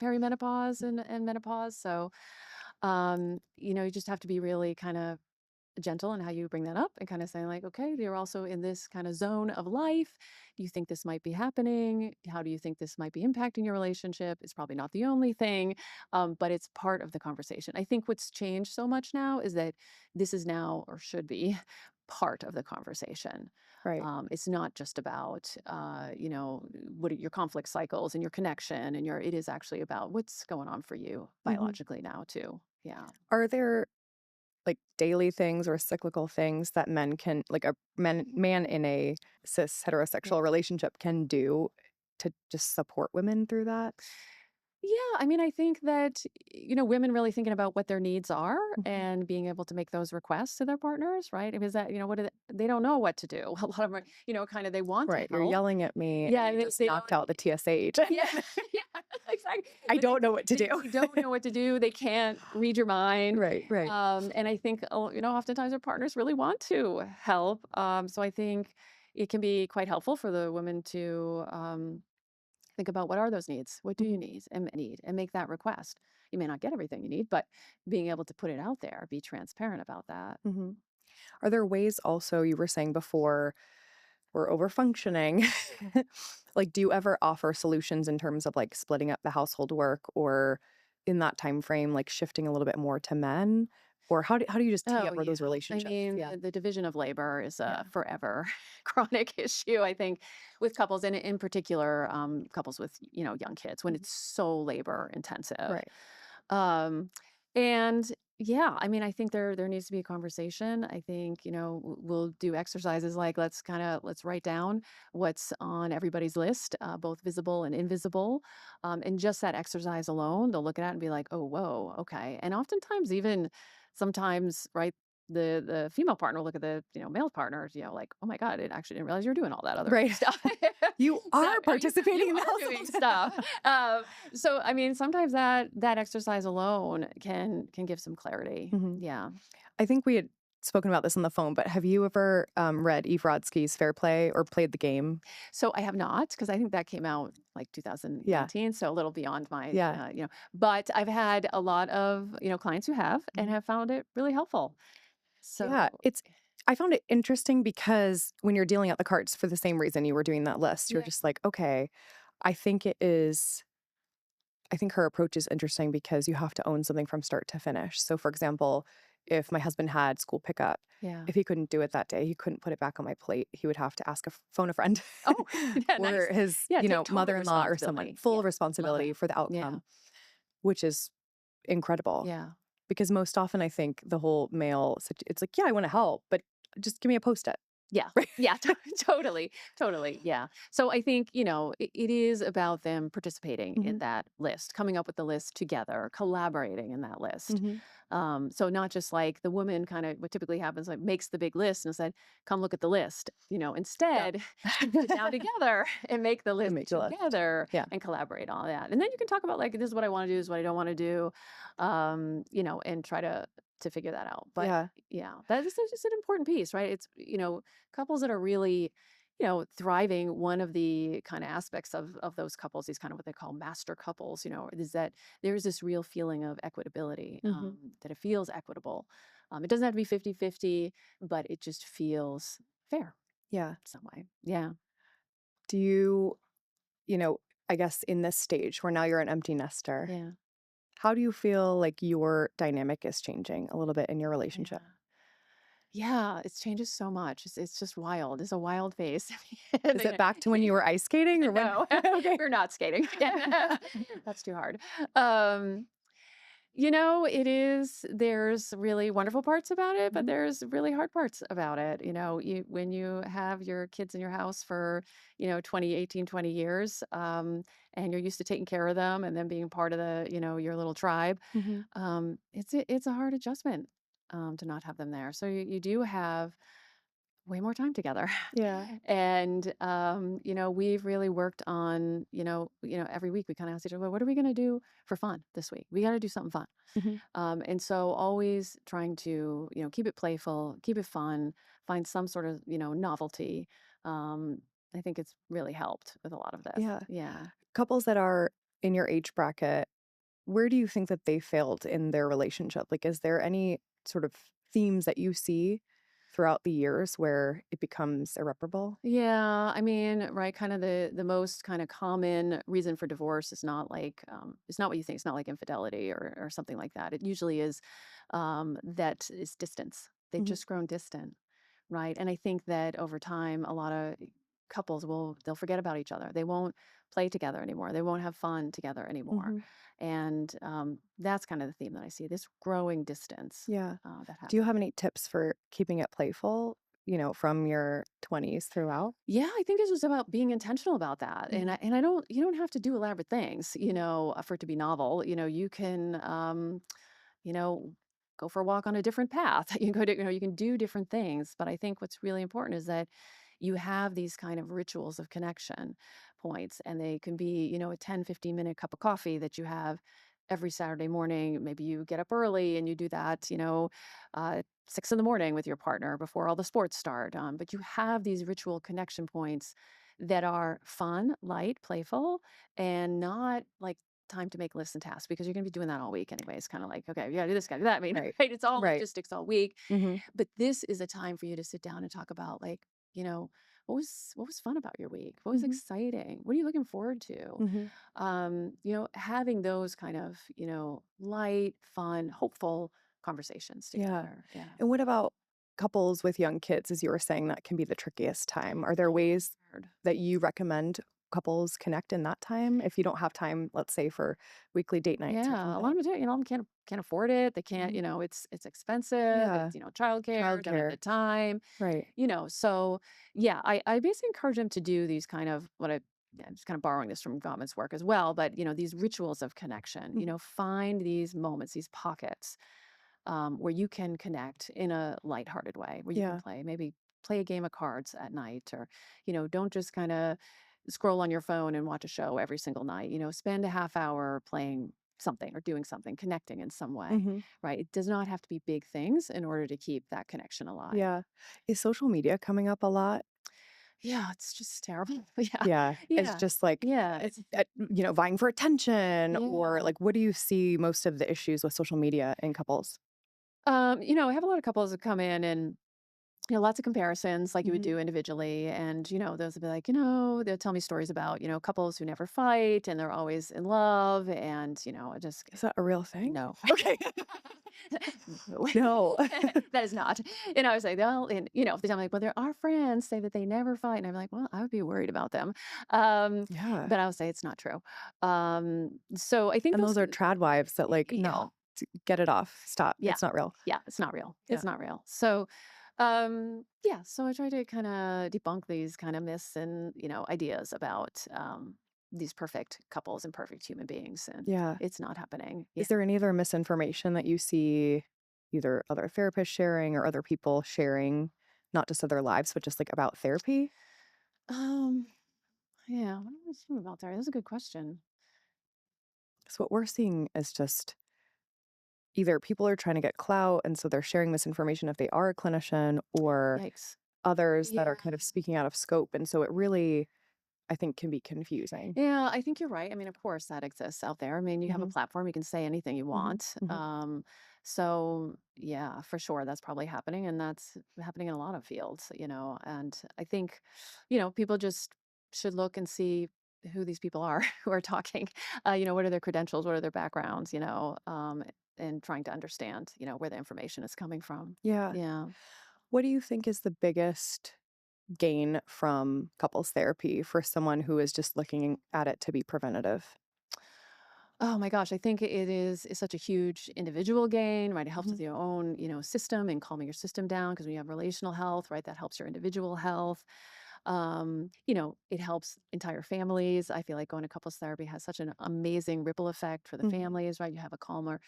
perimenopause and menopause. So you just have to be really kind of gentle in how you bring that up and kind of saying like, okay, you're also in this kind of zone of life. Do you think this might be happening? How do you think this might be impacting your relationship? It's probably not the only thing, but it's part of the conversation. I think what's changed so much now is that this is now or should be part of the conversation. Right. It's not just about what are your conflict cycles and your connection and it is actually about what's going on for you Mhm. biologically now too. Yeah. Are there, like, daily things or cyclical things that men can like, a man in a cis heterosexual relationship can do to just support women through that? Yeah, I mean, I think that, women really thinking about what their needs are Mhm. and being able to make those requests to their partners, right? Because that, what do they don't know what to do. A lot of them are, kind of they want to Right, "You're help. yelling at me, and Yeah, you just they knocked don't. out the TSH." Yeah, yeah, I don't know what to do. They don't know what to do. They can't read your mind. Right, right. And I think, oftentimes our partners really want to help. So I think it can be quite helpful for the women to think about what are those needs? What do you Mhm, need and make that request. You may not get everything you need, but being able to put it out there, be transparent about that. mhm. Are there ways also you were saying before we're over functioning? Like, do you ever offer solutions in terms of like splitting up the household work or in that time frame, like shifting a little bit more to men? Or how do you just tee Oh, up yeah. those I relationships? mean, Yeah. the division of labor is Yeah. a forever chronic issue, I think, with couples, and in particular, couples with, young kids when Mhm. it's so labor intensive. Right. Um, and yeah, I mean, I think there needs to be a conversation. I think, we'll do exercises like let's write down what's on everybody's list, both visible and invisible. And just that exercise alone, they'll look at it and be like, oh, whoa, okay. And oftentimes even sometimes, right, the female partner will look at the, male partners, like, oh my God, I actually didn't realize you're doing all that other Right. stuff. You So are you participating in the are doing household. stuff. So I mean, sometimes that exercise alone can give some clarity. Mhm. Yeah. I think we had spoken about this on the phone, but have you ever read Eve Rodsky's Fair Play or played the game? So I have not, because I think that came out like Yeah. 2019, so a little beyond my, Yeah. but I've had a lot of, clients who have and Mhm. have found it really helpful. Yeah. So I found it interesting because when you're dealing out the cards for the same reason you were doing that list, you're yeah. just like, okay, I think it is I think her approach is interesting because you have to own something from start to finish. So, for example, if my husband had school pickup, Yeah. if he couldn't do it that day, he couldn't put it back on my plate. He would have to phone a friend Oh, yeah, or nice. his, Yeah, take total mother-in-law or someone, responsibility. full Yeah. Love responsibility that. for the Yeah. outcome, which is incredible. Yeah. Because most often I think the whole it's like, yeah, I want to help, but just give me a post-it. Yeah. Right. Yeah, totally. Totally. Yeah. So I think, it is about them participating in Hmm. that list, coming up with the list together, collaborating in that list. Hmm. So not just like the woman kind of what typically happens, like makes the big list and said, come look at the list. Yeah. Instead, sit down together and make the And list make the list. together Yeah. and collaborate on that. And then you can talk about like, this is what I want to do, this is what I don't want to do, and try to figure that out. But Yeah. yeah, that is just an important piece, right? It's, couples that are really, thriving, one of the kind of aspects of those couples, these kind of what they call master couples, is that there's this real feeling of equitability, Hmm. that it feels equitable. It doesn't have to be 50-50, but it just feels fair Yeah. some way. Yeah. Do you, you know, I guess in this stage where now you're an empty nester, Yeah. how do you feel like your dynamic is changing a little bit in your Yeah. relationship? Yeah, it changes so much. It's just wild. It's a wild phase. Is it back to when you were ice skating or when? No, Okay. we're not skating again. That's too hard. Um, it is, there's really wonderful parts about it, but Mhm. there's really hard parts about it. When you have your kids in your house for, 20 years, and you're used to taking care of them and then being part of the, your little tribe, Mhm. it's a hard adjustment, to not have them there. So you do have way more time together. Yeah. And we've really worked on, every week we kind of ask each other, well, what are we going to do for fun this week? We got to do something fun. Mhm. And so always trying to, keep it playful, keep it fun, find some sort of, novelty. Um, I think it's really helped with a lot of this. Yeah. Yeah. Couples that are in your age bracket, where do you think that they failed in their relationship? Like, is there any sort of themes that you see throughout the years where it becomes irreparable? Yeah, I mean, right, kind of the most kind of common reason for divorce is not like, it's not what you think. It's not like infidelity or something like that. It usually is, that is distance. They've Mhm. just grown distant, right? And I think that over time, a lot of couples they'll forget about each other. They won't play together anymore. They won't have fun together anymore. Mhm. And that's kind of the theme that I see. This growing distance, Yeah. that Do you happens. have any tips for keeping it playful, from your 20s throughout? Yeah, I think it's just about being intentional about that. And Mhm. I don't you don't have to do elaborate things, for it to be novel. You can you know, go for a walk on a different path. You can go to, you can do different things. But I think what's really important is that you have these kind of rituals of connection, points, and they can be, a 10-15 minute cup of coffee that you have every Saturday morning. Maybe you get up early and you do that, 6 in the morning with your partner before all the sports start. But you have these ritual connection points that are fun, light, playful, and not like time to make lists and tasks, because you're going to be doing that all week anyway. It's kind of like, okay, you got to do this, got to do that. I mean, Right. right? It's all Right. logistics all week. Hmm. But this is a time for you to sit down and talk about, like, you know, what was fun about your week? What was Hmm. exciting? What are you looking forward to? Hmm. Having those kind of, light, fun, hopeful conversations Yeah. together. Yeah. And what about couples with young kids? As you were saying, that can be the trickiest time. Are there Oh, ways hard. that you recommend couples connect in that time if you don't have time, let's say, for weekly date nights or Yeah, a lot something? of them, can't afford it. They can't, Mhm. it's expensive. Yeah. It's, childcare, don't have Childcare. the time. Right. So yeah, I basically encourage them to do these kind of I'm just kind of borrowing this from Gottman's work as well, but these rituals of connection, Mhm. find these moments, these pockets, where you can connect in a lighthearted way, where you can Yeah. maybe play a game of cards at night, or, don't just kind of scroll on your phone and watch a show every single night. Spend a half hour playing something or doing something, connecting in some way, Hmm. right? It does not have to be big things in order to keep that connection alive. Yeah. Is social media coming up a lot? Yeah, it's just terrible. Yeah. Yeah. It's Yeah. just like, Yeah. It's vying for attention, or yeah. like, what do you see most of the issues with social media in couples? I have a lot of couples that come in and lots of comparisons like you would Hmm. do individually. And, those would be like, they'll tell me stories about, couples who never fight and they're always in love. And, I just, Is that a real thing? no. Okay. No. No. That is not. I was like, well, and if they tell me like, well, there are friends say that they never fight. And I'm like, well, I would be worried about them. Yeah. But I would say it's not true. So I think And those, those are trad wives that like, yeah. no, get it off. Stop. Yeah. It's not real. Yeah, it's not real. Yeah. It's not real. So, yeah, so I try to kind of debunk these kind of myths and, ideas about these perfect couples and perfect human beings. And Yeah. it's not happening. Is Yeah. there any other misinformation that you see either other therapists sharing or other people sharing, not just of their lives, but just like about therapy? Um, yeah, what am I thinking about there? That's a good question. So what we're seeing is just either people are trying to get clout and so they're sharing this information if they are a clinician, or Yikes. others that Yeah. are kind of speaking out of scope. And so it really, I think, can be confusing. Yeah, I think you're right. I mean, of course, that exists out there. I mean, you have a Hmm. platform, you can say anything you Hmm. want. Hmm. So yeah, for sure, that's probably happening, and that's happening in a lot of fields. And I think, people just should look and see who these people are who are talking. What are their credentials? What are their backgrounds? And trying to understand, where the information is coming from. Yeah. Yeah. What do you think is the biggest gain from couples therapy for someone who is just looking at it to be preventative? Oh my gosh, I think it is such a huge individual gain, right? It helps Mhm. with your own, system and calming your system down, because when you have relational health, right, that helps your individual health. It helps entire families. I feel like going to couples therapy has such an amazing ripple effect for the Mhm. families, right? You have a calmer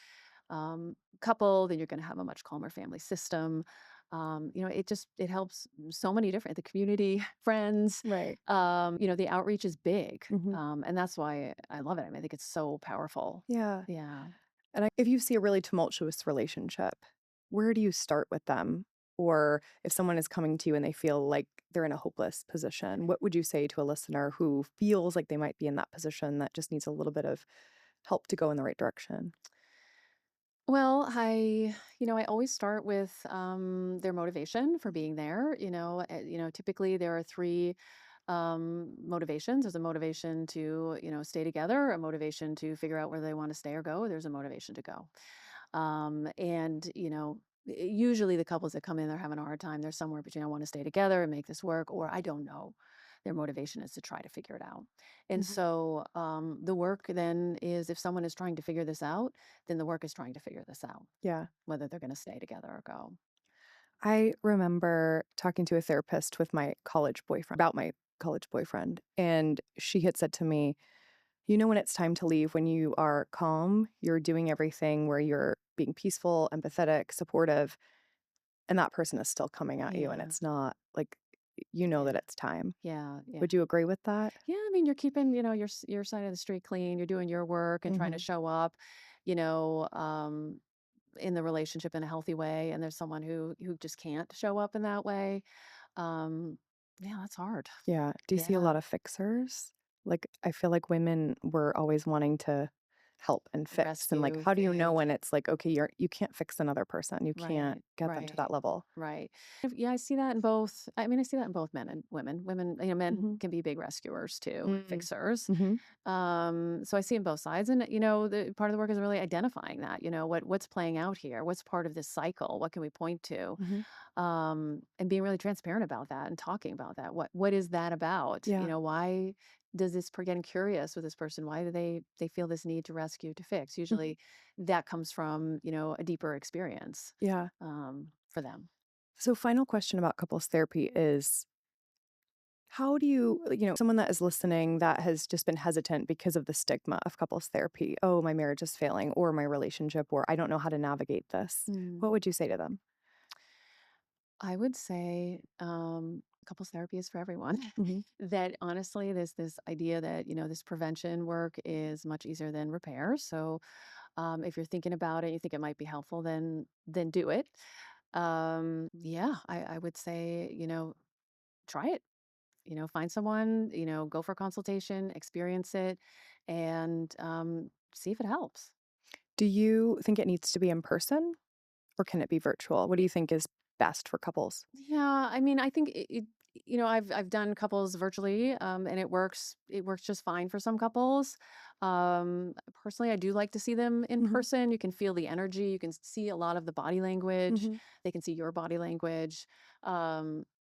couple, then you're going to have a much calmer family system. It helps so many different, the community, friends. Right. The outreach is big, Mhm. and that's why I love it. I mean, I think it's so powerful. Yeah. Yeah. And if you see a really tumultuous relationship, where do you start with them? Or if someone is coming to you and they feel like they're in a hopeless position, what would you say to a listener who feels like they might be in that position that just needs a little bit of help to go in the right direction? Well, I always start with their motivation for being there. Typically there are three motivations. There's a motivation to, stay together, a motivation to figure out whether they want to stay or go. There's a motivation to go. And, usually the couples that come in, they're having a hard time. They're somewhere between I want to stay together and make this work, or I don't know. Their motivation is to try to figure it out. And Mhm. so the work then is, if someone is trying to figure this out, then the work is trying to figure this out, Yeah. whether they're going to stay together or go. I remember talking to a therapist with my college boyfriend about my college boyfriend, and she had said to me, you know, when it's time to leave, when you are calm, you're doing everything where you're being peaceful, empathetic, supportive, and that person is still coming at you. And Yeah. it's not like you know that Yeah. it's time. Yeah. Yeah. Would you agree with that? Yeah, I mean, you're keeping, your side of the street clean. You're doing your work and trying to Hmm. show up, you know, in the relationship in a healthy way. And there's someone who just can't show up in that way. Um, yeah, that's hard. Yeah. Do you see a Yeah, lot of fixers? Like, I feel like women were always wanting to help and fix. And like, rescue, how do you know fix. when it's like, okay, you can't fix another person. You can't Right, get them to that right, level. right. Yeah, I see that in both. I mean, I see that in both men and women. Women, men Hmm. can be big rescuers too and Mm. fixers. Hmm. So I see in both sides, and the part of the work is really identifying that. What's playing out here. What's part of this cycle? What can we point to? Hmm. And being really transparent about that and talking about that. What is that about? Yeah. Why does getting curious with this person? Why do they feel this need to rescue, to fix? Mhm. Usually, that comes from a deeper experience Yeah. for them. So, final question about couples therapy is how do someone that is listening that has just been hesitant because of the stigma of couples therapy? Oh, my marriage is failing, or my relationship, or I don't know how to navigate this. Mm. What would you say to them? I would say couples therapy is for everyone. Hmm. That honestly, there's this idea that this prevention work is much easier than repair. So if you're thinking about it, you think it might be helpful, then do it. Yeah, I would say try it. Find someone. Go for a consultation, experience it, and see if it helps. Do you think it needs to be in person, or can it be virtual? What do you think is best for couples? Yeah, I mean, I think I've done couples virtually, and it works just fine for some couples. Personally, I do like to see them in Hmm. person. You can feel the energy, you can see a lot of the body language. Hmm. They can see your body language.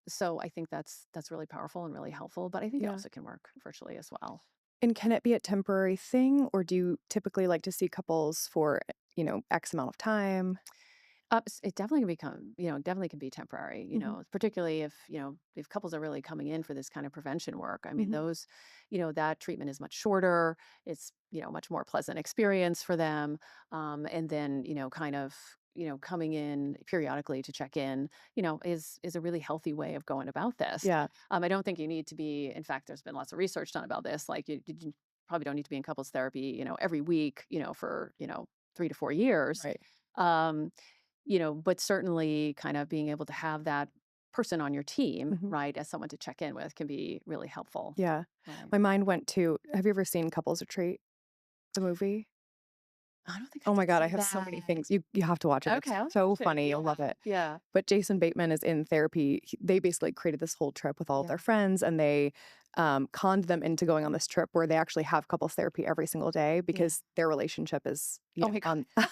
So I think that's really powerful and really helpful. But I think it Yeah. also can work virtually as well. And can it be a temporary thing, or do you typically like to see couples for, X amount of time? It definitely can become, definitely can be temporary, Hmm. particularly if couples are really coming in for this kind of prevention work. I mean, Hmm. those, that treatment is much shorter. It's, much more pleasant experience for them. And then, kind of, coming in periodically to check in, is a really healthy way of going about this. Yeah. I don't think you need to be, in fact, there's been lots of research done about this. Like you probably don't need to be in couples therapy, every week, for, 3 to 4 years. Right. Um, but certainly kind of being able to have that person on your team, Hmm. right, as someone to check in with can be really helpful. Yeah. Right. My mind went to, have you ever seen Couples Retreat, the movie? I don't think I Oh my did god, I see have so many that. things. You have to watch it. It's Okay, I'll so watch it. funny. You'll Yeah. love it. Yeah. But Jason Bateman is in therapy. They basically created this whole trip with all of their Yeah. friends, and they conned them into going on this trip where they actually have couples therapy every single day Yeah. because their relationship is, Oh my God. on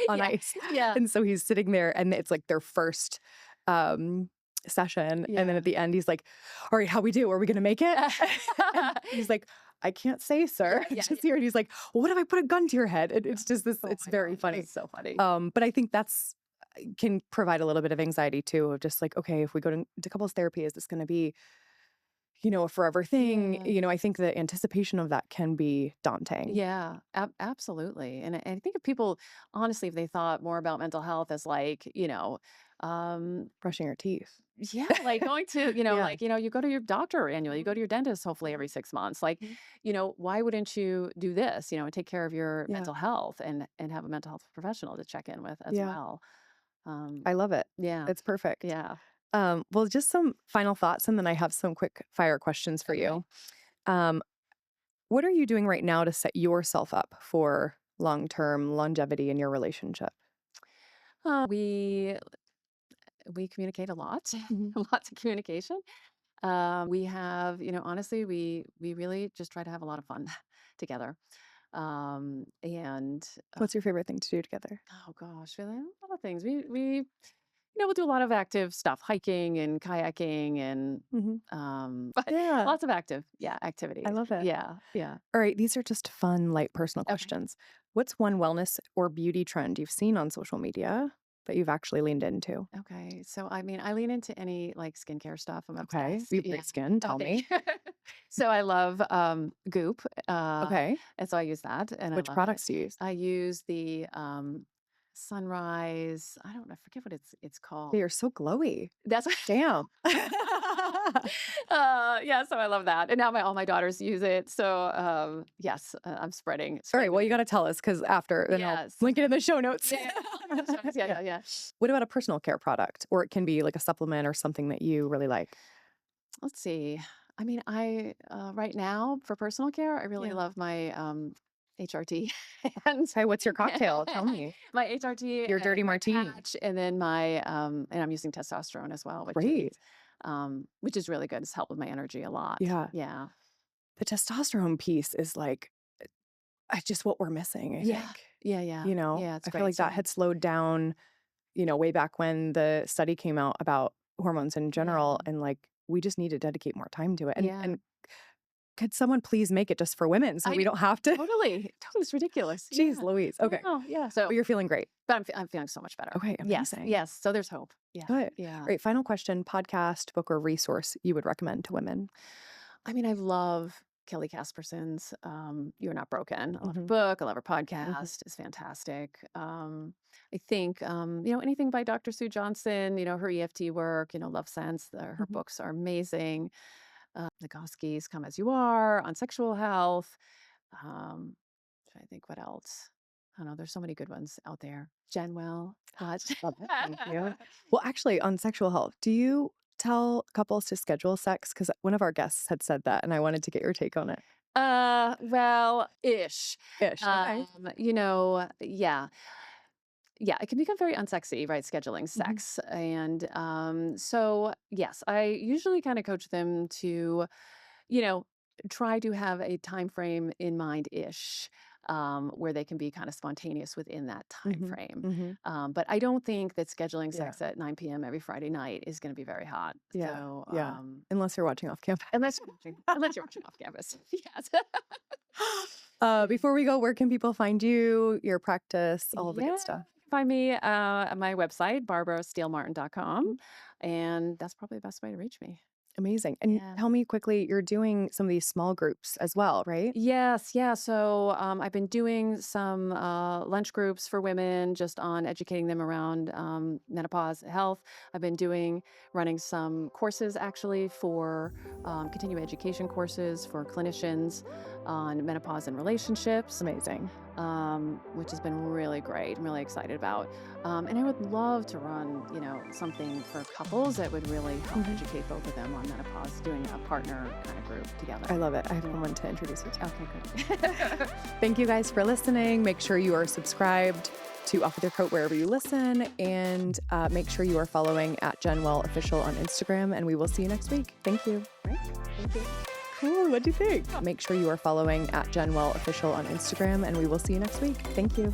on Yeah. ice. Yeah. And so he's sitting there, and it's like their first um, session. And then Yeah. at the end, he's like, "All right, how we do? Are we gonna make it?" And he's like, "I can't say, sir." Yeah. Yeah. Just here, and he's like, "Well, what if I put a gun to your head?" It's just this. Oh It's my very God. That funny. is so funny. But I think that's can provide a little bit of anxiety too, of just like, okay, if we go to couples therapy, is this going to be, a forever thing? Yeah. I think the anticipation of that can be daunting. Yeah, absolutely. And I think if people, honestly, if they thought more about mental health as like, um, Brushing your teeth. yeah, like going to, Yeah. like, you go to your doctor annually, you go Mhm. to your dentist hopefully every 6 months. Like, Mhm. why wouldn't you do this, and take care of your Yeah. mental health and have a mental health professional to check in with as Yeah. well. Um, I love it. yeah, It's perfect. yeah. Well, just some final thoughts, and then I have some quick fire questions for Okay. you. Um, what are you doing right now to set yourself up for long-term longevity in your relationship? We communicate a lot, Mhm. lots of communication. We have, honestly, we really just try to have a lot of fun together. And What's your favorite thing to do together? oh gosh, really a lot of things. We'll do a lot of active stuff, hiking and kayaking and Mhm. but Yeah, lots of I activities. love it. Yeah, yeah. All right, these are just fun, light, personal Okay. questions. What's one wellness or beauty trend you've seen on social media that you've actually leaned into? Okay. So I mean, I lean into any like skincare stuff. I'm Okay, obsessed. you have Yeah. great skin. Oh, Tell thank me. you. So I love Goop. Okay, And so I use that and I which love it. products do you use? I use Sunrise. I don't know. I forget what it's called. They are so glowy. That's Damn. yeah. So I love that. And now all my daughters use it. So yes, I'm spreading. All right. Well, you got to tell us because after, then I'll Yes. link it in the show notes. Yeah. What about a personal care product? Or it can be like a supplement or something that you really like. Let's see. I mean, I right now for personal care, I really love my HRT and Hey, what's your cocktail? Tell me. my HRT, Your dirty and my martini. patch, and then my and I'm using testosterone as well, Great. which is really good. It's helped with my energy a lot. Yeah. Yeah. The testosterone piece is like just what we're missing, I think. Yeah. Yeah, It's I great. feel like that had slowed down, way back when the study came out about hormones in general, and like we just need to dedicate more time to it. And could someone please make it just for women so we don't have to? Totally. It's ridiculous. Jeez Louise. Okay. Oh, yeah. So, but you're feeling great. but I'm feeling so much better. Okay, amazing. Yes. So there's hope. Yeah. Good. Yeah. All right. Final question: podcast, book, or resource you would recommend to women? I mean, I love Kelly Casperson's "You're Not Broken." I love her Mhm. book. I love her podcast. It's fantastic. I think anything by Dr. Sue Johnson. Her EFT work. Love Sense. Her books are amazing. Nagosky's "Come as You Are" on sexual health. I think what else? I don't know. There's so many good ones out there. Jenwell. What? Love it. Thank you. Well, actually, on sexual health, do you tell couples to schedule sex? Because one of our guests had said that, and I wanted to get your take on it. Well, ish. Ish. Okay. Yeah. Yeah, it can become very unsexy, right? Scheduling sex. And so, yes, I usually kind of coach them to, try to have a time frame in mind-ish, where they can be kind of spontaneous within that time frame. But I don't think that scheduling sex at 9 p.m. every Friday night is going to be very hot. Yeah. So, Yeah. Unless you're watching off campus. unless you're watching off campus. Yes. Before we go, where can people find you, your practice, all of the good stuff? Find me at my website, barbarastelemartin.com. And that's probably the best way to reach me. Amazing. And tell me quickly, you're doing some of these small groups as well, right? Yes. Yeah. So I've been doing some lunch groups for women just on educating them around menopause health. I've been running some courses actually for continuing education courses for clinicians on menopause and relationships. Amazing. Which has been really great. I'm really excited about. And I would love to run, something for couples that would really help educate both of them on menopause, doing a partner kind of group together. I love it. I have someone to introduce you to. Okay, good. Thank you guys for listening. Make sure you are subscribed to Off With Your Coat wherever you listen, and make sure you are following at Jenwell Official on Instagram, and we will see you next week. Thank you. Great. Thank you. Cool. What do you think? Make sure you are following at Jenwell Official on Instagram, and we will see you next week. Thank you.